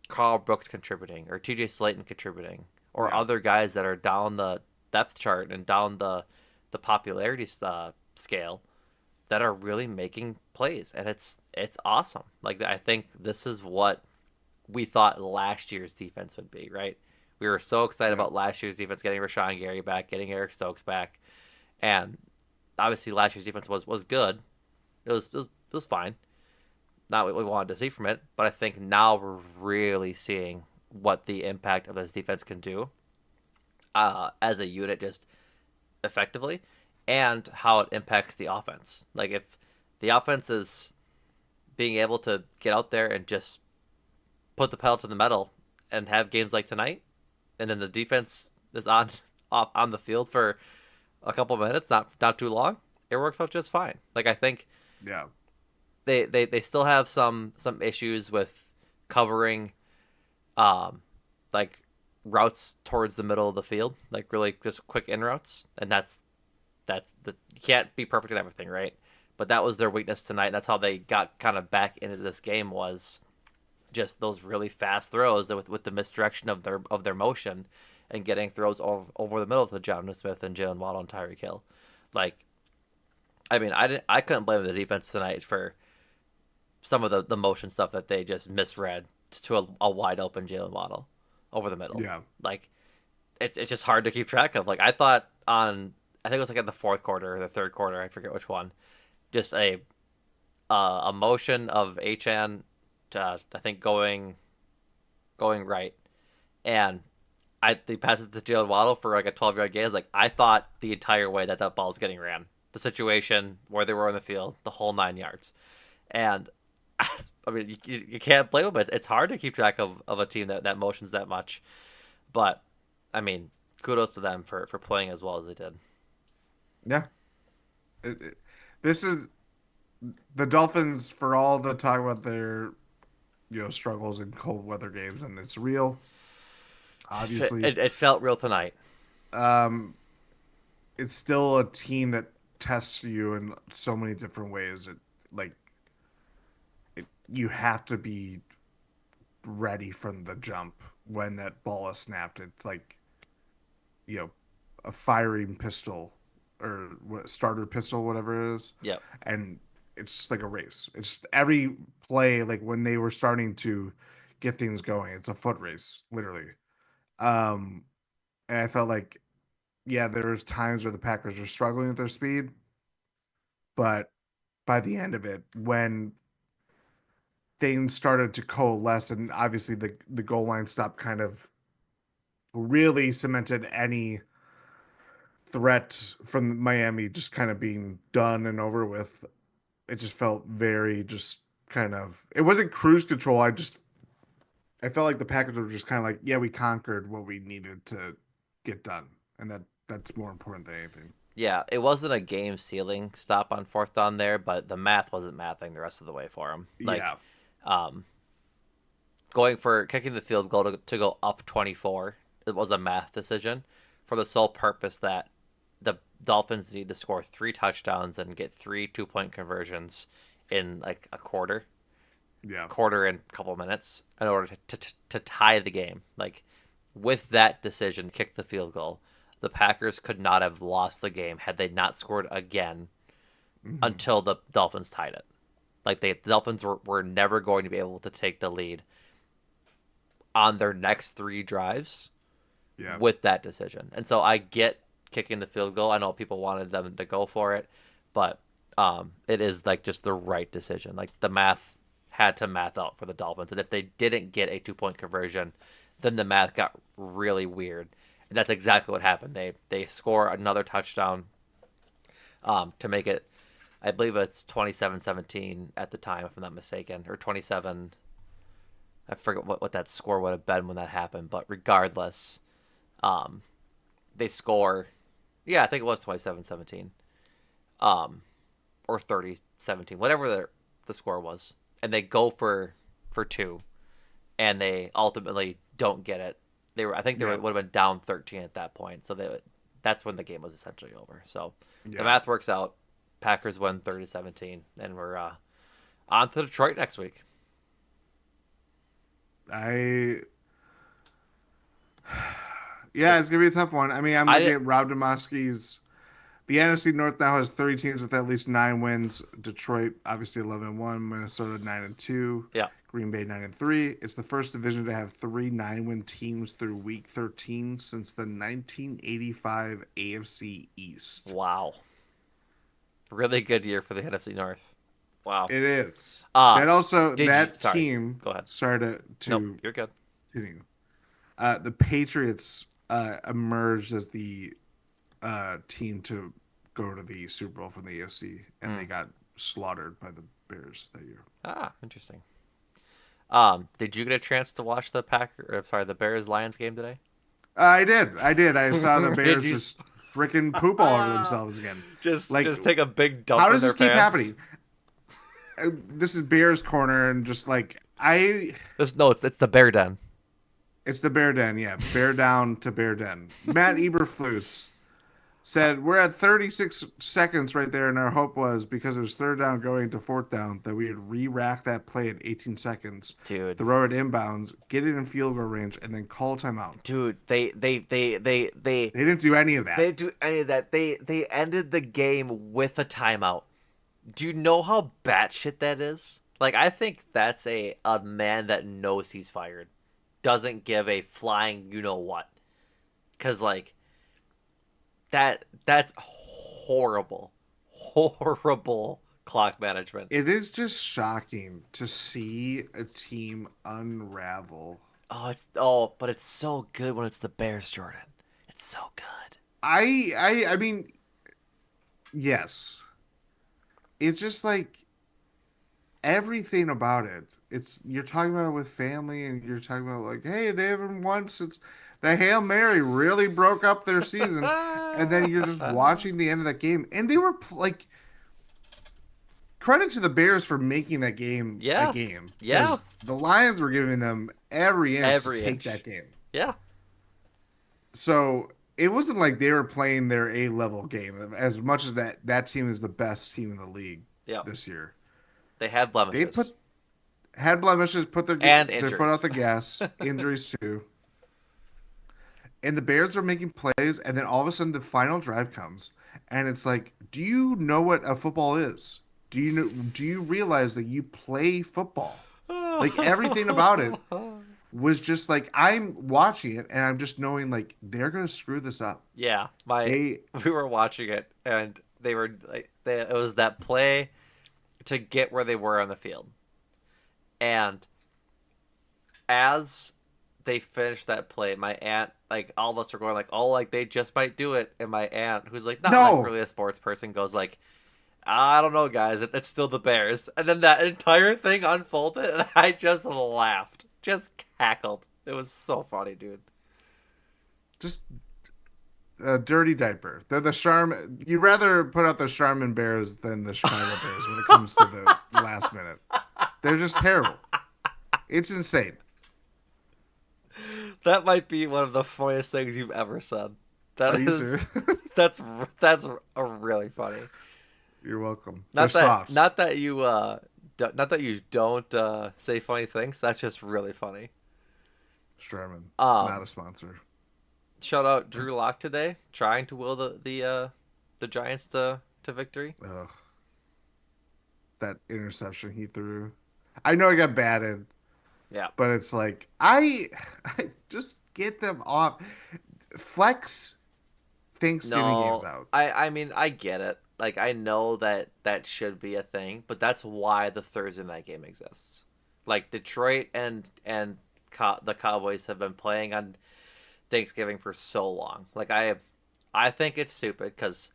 Carl Brooks contributing or TJ Slayton contributing or Yeah. other guys that are down the depth chart and down the popularity scale. that are really making plays, and it's awesome. Like I think this is what we thought last year's defense would be, right? We were so excited Yeah. about last year's defense, getting Rashawn Gary back, getting Eric Stokes back, and obviously last year's defense was good. It was fine. Not what we wanted to see from it, but I think now we're really seeing what the impact of this defense can do as a unit, just effectively, and how it impacts the offense. Like if the offense is being able to get out there and just put the pedal to the metal and have games like tonight, and then the defense is on the field for a couple minutes, not too long, it works out just fine. Like I think Yeah. they still have some issues with covering um like routes towards the middle of the field, like really just quick in routes, and you can't be perfect at everything, right? But that was their weakness tonight. That's how they got kind of back into this game, was just those really fast throws with the misdirection of their motion and getting throws over the middle to John Smith and Jalen Waddle and Tyreek Hill. Like, I mean, I couldn't blame the defense tonight for some of the motion stuff that they just misread to a wide open Jalen Waddle over the middle. Yeah. Like, it's just hard to keep track of. Like I thought I think it was like in the fourth quarter or the third quarter, I forget which one. Just a motion of Achan, I think going right, and they pass it to Jalen Waddle for like a 12-yard gain. It's like I thought the entire way that ball was getting ran, the situation where they were on the field, the whole 9 yards, and I mean you can't blame them. It's hard to keep track of a team that motions that much, but I mean kudos to them for playing as well as they did. Yeah. This is the Dolphins, for all the talk about their struggles in cold weather games, and it's real. Obviously, It felt real tonight. um, it's still a team that tests you in so many different ways. Like you have to be ready from the jump when that ball is snapped. It's like you know a firing pistol or starter pistol, whatever it is, Yep. and it's just like a race. It's every play, like when they were starting to get things going, it's a foot race, literally. Um, and I felt like, yeah, there was times where the Packers were struggling with their speed, but by the end of it, when things started to coalesce, and obviously the goal line stop kind of really cemented any threat from Miami just kind of being done and over with. It just felt very just kind of, it wasn't cruise control. I felt like the Packers were just kind of like, yeah, we conquered what we needed to get done, and that's more important than anything. Yeah, it wasn't a game sealing stop on fourth down there, but the math wasn't mathing the rest of the way for him. Like, Yeah. um, going for kicking the field goal to go up 24, it was a math decision for the sole purpose that the Dolphins need to score 3 touchdowns and get 3 2-point conversions in like a Yeah. quarter and a couple minutes in order to tie the game. Like with that decision, kick the field goal, the Packers could not have lost the game had they not scored again Hmm. until the Dolphins tied it. Like the Dolphins were never going to be able to take the lead on their next 3 drives Yeah. with that decision. And so I get kicking the field goal. I know people wanted them to go for it, but it is like just the right decision. Like the math had to math out for the Dolphins, and if they didn't get a 2-point conversion, then the math got really weird. And that's exactly what happened. They score another touchdown to make it. I believe it's 27-17 at the time, if I'm not mistaken, or 27. I forget what that score would have been when that happened, but regardless, um, they score. Yeah, I think it was 27-17, um, or 30-17, whatever the score was, and they go for two, and they ultimately don't get it. I think they Yeah. would have been down 13 at that point, so that's when the game was essentially over. So the Yeah. math works out. Packers win 30-17, and we're on to Detroit next week. I yeah, It's it's gonna be a tough one. I mean, I'm I looking didn't. at Rob Demoski's The NFC North now has 30 teams with at least 9 wins. Detroit, obviously 11-1. Minnesota 9-2. Yeah. Green Bay 9-3. It's the first division to have three 9-win teams through Week 13 since the 1985 AFC East. Wow. Really good year for the NFC North. Wow. It is. Ah, That also did you? that Sorry. team. Go ahead. Sorry Nope, to you're good. continue. The Patriots emerged as the team to go to the Super Bowl from the AFC, and they got slaughtered by the Bears that year. Ah, interesting. Did you get a chance to watch the Bears Lions game today? I did. I did. I saw the Did Bears you? just freaking poop all over themselves again. Like, Just take a big dump how in does their this keep pants. happening? This is Bears corner, and just like I, No, it's the Bear Den. it's the Bear Den. Yeah, Bear down to Bear Den. Matt Eberflus said we're at 36 seconds right there, and our hope was because it was third down going to fourth down that we would re-rack that play in 18 seconds, Dude. throw it inbounds, get it in field goal range, and then call timeout. Dude, They didn't do any of that. they do any of that. They ended the game with a timeout. Do you know how batshit that is? Like, I think that's a man that knows he's fired. Doesn't give a flying you know what. Cause like that's horrible. Horrible clock management. It is just shocking to see a team unravel. But it's so good when it's the Bears, Jordan. It's so good. I mean, yes. It's just like everything about it. It's you're talking about it with family, and you're talking about like, hey, they haven't won since the Hail Mary really broke up their season, and then you're just watching the end of that game, and they were like, credit to the Bears for making that game a Yeah. game. Yeah. 'Cause the Lions were giving them every inch Every to take inch. that game. Yeah. So it wasn't like they were playing their A-level game as much as that team is the best team in the league Yeah. this year. They had They blemishes. had blemishes, put And their foot injuries. out the gas, injuries too. And the Bears are making plays, and then all of a sudden the final drive comes, and it's like, do you know what a football is? Do you realize that you play football? Like everything about it was just like I'm watching it and I'm just knowing like they're gonna screw this up. Yeah, They we were watching it and they were like it was that play to get where they were on the field. And as they finished that play, my aunt, like all of us were going like, "Oh, like they just might do it." And my aunt, who's like not like no, really a sports person, goes like, "I don't know, guys. It's still the Bears." And then that entire thing unfolded, and I just laughed, just cackled. It was so funny, dude. just a dirty diaper. They're the Charm. You'd rather put out the Charmin Bears than the Chicago Bears when it comes to the last minute. They're just terrible. It's insane. That might be one of the funniest things you've ever said. That Are you is, serious? that's a really funny. You're welcome. Not They're that soft. not that you not that you don't say funny things. That's just really funny. Charmin, Um, not a sponsor. Shout out Drew Lock today, trying to will the Giants to victory. Ugh. That interception he threw. I know he got batted, Yeah. but it's like I just get them off. Flex Thanksgiving games No, out. I mean I get it. Like I know that that should be a thing, but that's why the Thursday night game exists. Like Detroit and the Cowboys have been playing on Thanksgiving for so long. Like I think it's stupid because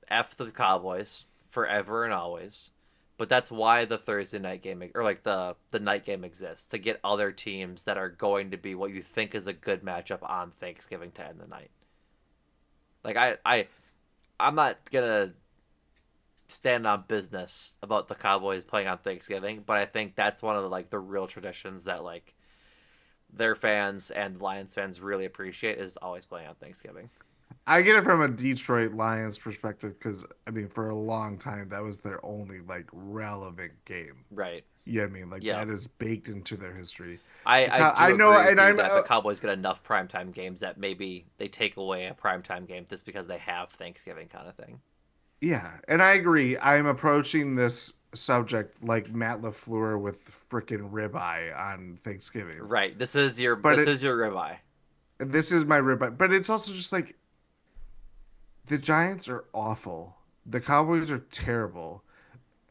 f the Cowboys forever and always. But that's why the Thursday night game or like the night game exists to get other teams that are going to be what you think is a good matchup on Thanksgiving to end the night. Like I'm not gonna stand on business about the Cowboys playing on Thanksgiving, but I think that's one of the real traditions that like their fans and Lions fans really appreciate is always playing on Thanksgiving. I get it from a Detroit Lions perspective because I mean, for a long time that was their only like relevant game. Right. Yeah, I mean, like Yeah. that is baked into their history. I do I know, agree with and you I'm that the Cowboys get enough primetime games that maybe they take away a primetime game just because they have Thanksgiving kind of thing. yeah, and I agree. I'm approaching this subject like Matt LaFleur with freaking ribeye on Thanksgiving, Right. but This is your ribeye. this is my ribeye. But it's also just like the Giants are awful. The Cowboys are terrible.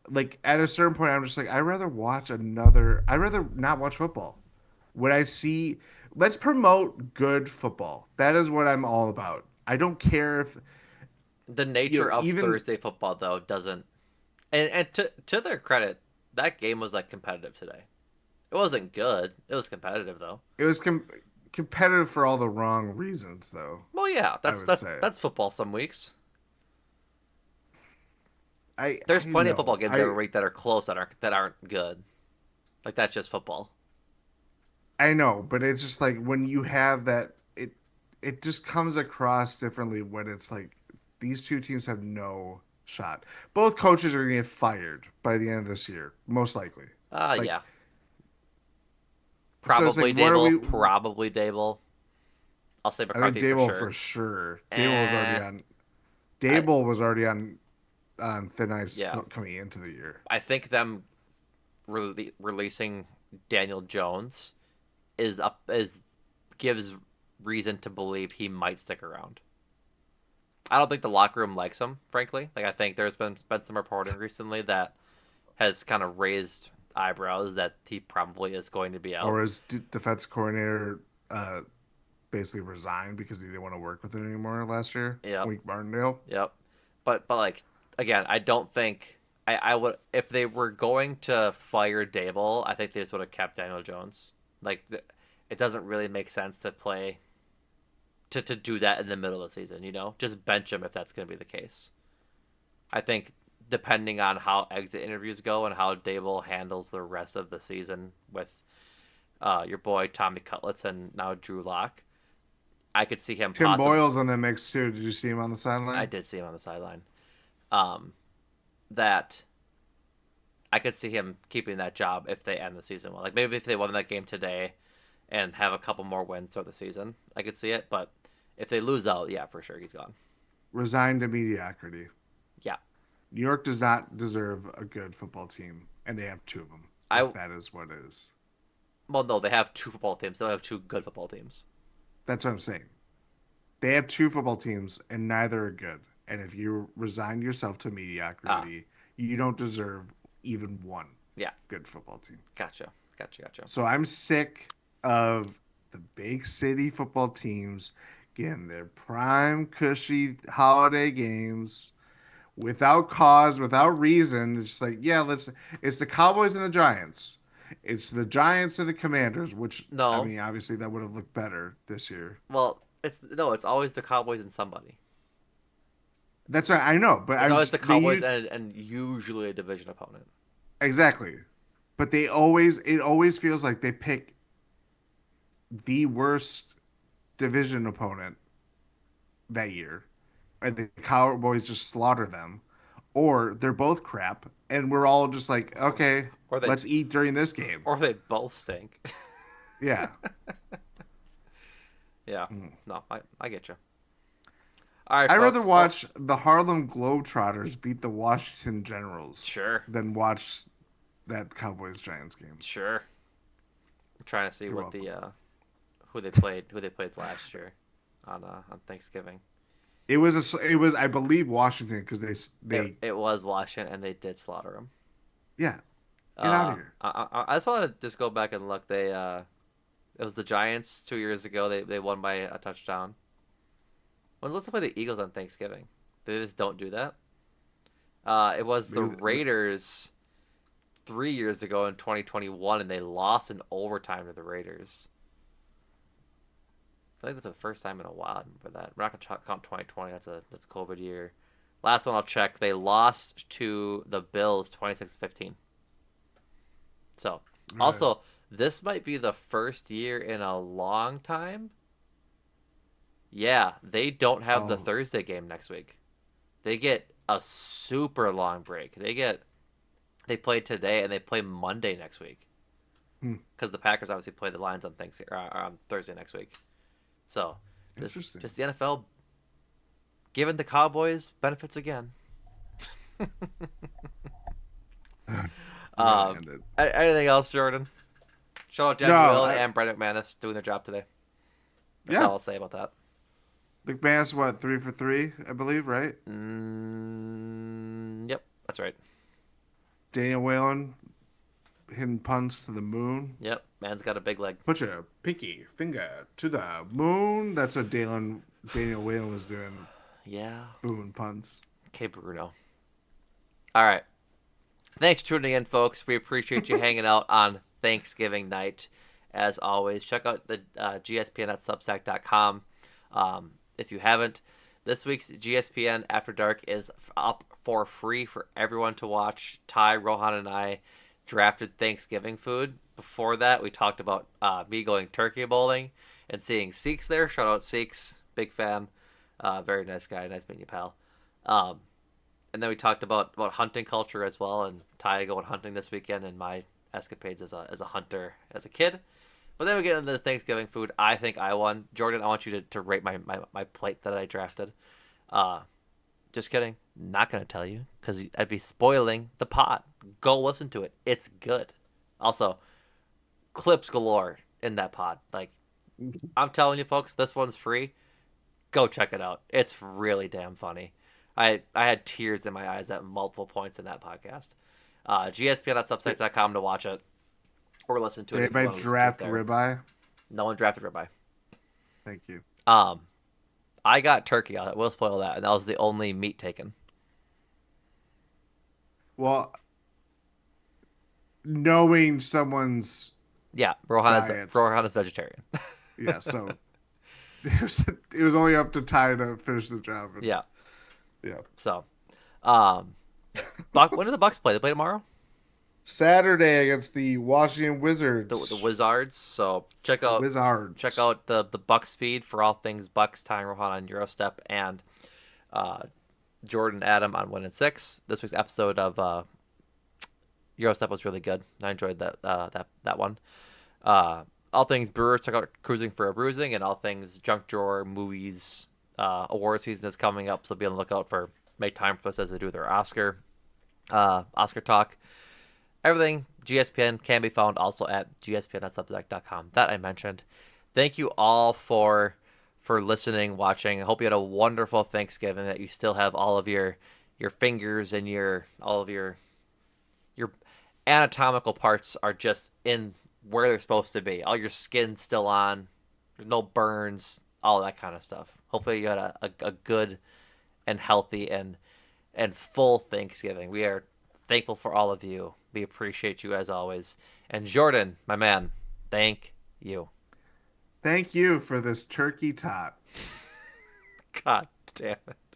Like at a certain point, I'm just like, I'd rather watch another. I'd rather not watch football. When I see, let's promote good football. That is what I'm all about. I don't care if The nature of even Thursday football though doesn't and to their credit, that game was like competitive today. It wasn't good. It was competitive though. it was competitive for all the wrong reasons, though. Well, yeah, I would say. that's football some weeks. I There's plenty of football know. games every week that are close that aren't good. Like that's just football. I know, but it's just like when you have that, it just comes across differently when it's like these two teams have no shot. Both coaches are gonna get fired by the end of this year, most likely. Like Yeah. so, it's like Probably what are Dable. we? Probably Dable. I'll say I think McCarthy for Dable for sure. sure. Dable was already Eh, on. I Dable was already on thin ice yeah. coming into the year. I think them releasing Daniel Jones is gives reason to believe he might stick around. I don't think the locker room likes him, frankly. Like I think there's been some reporting recently that has kind of raised eyebrows that he probably is going to be out. Or his defense coordinator basically resigned because he didn't want to work with it anymore last year. Yep, Wink Martindale. yep. But like again, I don't think I would if they were going to fire Dable, I think they just would have kept Daniel Jones. Like it doesn't really make sense to play to do that in the middle of the season. You know, just bench him if that's going to be the case. I think depending on how exit interviews go and how Dable handles the rest of the season with your boy Tommy Cutlets and now Drew Lock, I could see him Tim possibly. Boyle's in the mix too. Did you see him on the I sideline? did see him on the sideline. Um, that I could see him keeping that job if they end the season well. Like maybe if they won that game today and have a couple more wins throughout the season, I could see it. But if they lose out, yeah, for sure he's gone. Resigned to mediocrity. Yeah, New York does not deserve a good football team, and they have two of them. I If that is what it is, well no, they have two football teams. They don't have two good football teams. that's what I'm saying. They have two football teams, and neither are good. And if you resign yourself to Ah, mediocrity, you don't deserve even one yeah, good football team. gotcha. So I'm sick of the big city football teams getting their prime cushy holiday games without cause, without reason. It's just like, yeah, let's it's the Cowboys and the Giants. It's the Giants and the Commanders, which I No, mean, obviously that would have looked better this year. well, it's no, it's always the Cowboys and somebody. That's right, I know, but It's I'm always the just they Cowboys use and usually a division opponent. exactly. But they always it always feels like they pick the worst division opponent that year, and the Cowboys just slaughter them, or they're both crap, and we're all just like, okay, Or they let's eat during this game. or they both stink. Yeah. Yeah. Mm. No, I get you. All right, I'd rather folks. Oh, watch the Harlem Globetrotters beat the Washington Generals sure. than watch that Cowboys Giants game. Sure. I'm trying to see You're what the welcome. who they played last year on Thanksgiving. It was I believe Washington because It was Washington and they did slaughter them. yeah, get out of here. I just want to just go back and look. It was the Giants 2 years ago. They won by a touchdown. Let's play the Eagles on Thanksgiving. They just don't do that. It was the Maybe Raiders 3 years ago in 2021, and they lost in overtime to the Raiders. I think that's the first time in a while I remember that. We're not gonna count 2020. That's COVID year. Last one I'll check. They lost to the Bills 26-15. So all right. also this might be the first year in a long time Yeah, they don't have the Oh, Thursday game next week. They get a super long break. They play today and they play Monday next week hmm, because the Packers obviously play the Lions on Thanksgiving on Thursday next week. So interesting. just the NFL giving the Cowboys benefits again. Um, Right-handed. anything else, Jordan? Shout out No, Daniel Will and Brent McManus doing their job today. That's yeah. all I'll say about that. McMahon's what, 3 for 3, I believe, right? Yep, that's right. Daniel Whalen hitting punts to the moon. Yep, man's got a big leg. Put your pinky finger to the moon. That's what Daniel Whalen was doing. Yeah. Moon punts. Okay, Bruno. All right. Thanks for tuning in, folks. We appreciate you hanging out on Thanksgiving night. As always, check out the gspn.substack.com. If you haven't, this week's GSPN After Dark is up for free for everyone to watch. Ty, Rohan, and I drafted Thanksgiving food. Before that, we talked about me going turkey bowling and seeing Seeks there. Shout out Seeks, big fan. Very nice guy, nice meeting you, pal. Um, and then we talked about hunting culture as well, and Ty going hunting this weekend, and my escapades as a hunter as a kid. But then we get into the Thanksgiving food. I think I won. Jordan, I want you to rate my plate that I drafted. Uh, just kidding. Not going to tell you because I'd be spoiling the pot. Go listen to it. It's good. Also, clips galore in that pod. Like, I'm telling you, folks, this one's free. Go check it out. It's really damn funny. I had tears in my eyes at multiple points in that podcast. gspn.substack.com to watch it or listen to Did it if you anybody want to listen to it draft there. ribeye? No one drafted ribeye. Thank you. Um, I got turkey. I will spoil that, and that was the only meat taken. Well, knowing someone's Yeah, diets, Rohan is vegetarian. yeah, so it was only up to Ty to finish the job. And, Yeah. yeah. So, um, when do the Bucks play? They play tomorrow. Saturday against the Washington The Wizards. Wizards. So The check Wizards. out the Bucks feed for all things Bucks. Ty and Rohan on Eurostep and uh, Jordan Adam on 1 and 6. This week's episode of Eurostep was really good. I enjoyed that one. All things Brewers, check out Cruising for a Bruising, and all things Junk Drawer movies. Award season is coming up, so be on the lookout for make time for this as they do their Oscar talk. Everything GSPN can be found also at gspn.substack.com that I mentioned. Thank you all for listening, watching. I hope you had a wonderful Thanksgiving. That you still have all of your fingers and all of your anatomical parts are just in where they're supposed to be. All your skin's still on. There's no burns. All that kind of stuff. Hopefully you had a good and healthy and full Thanksgiving. We are thankful for all of you. We appreciate you as always. And Jordan, my man, thank you. Thank you for this turkey tot. God damn it.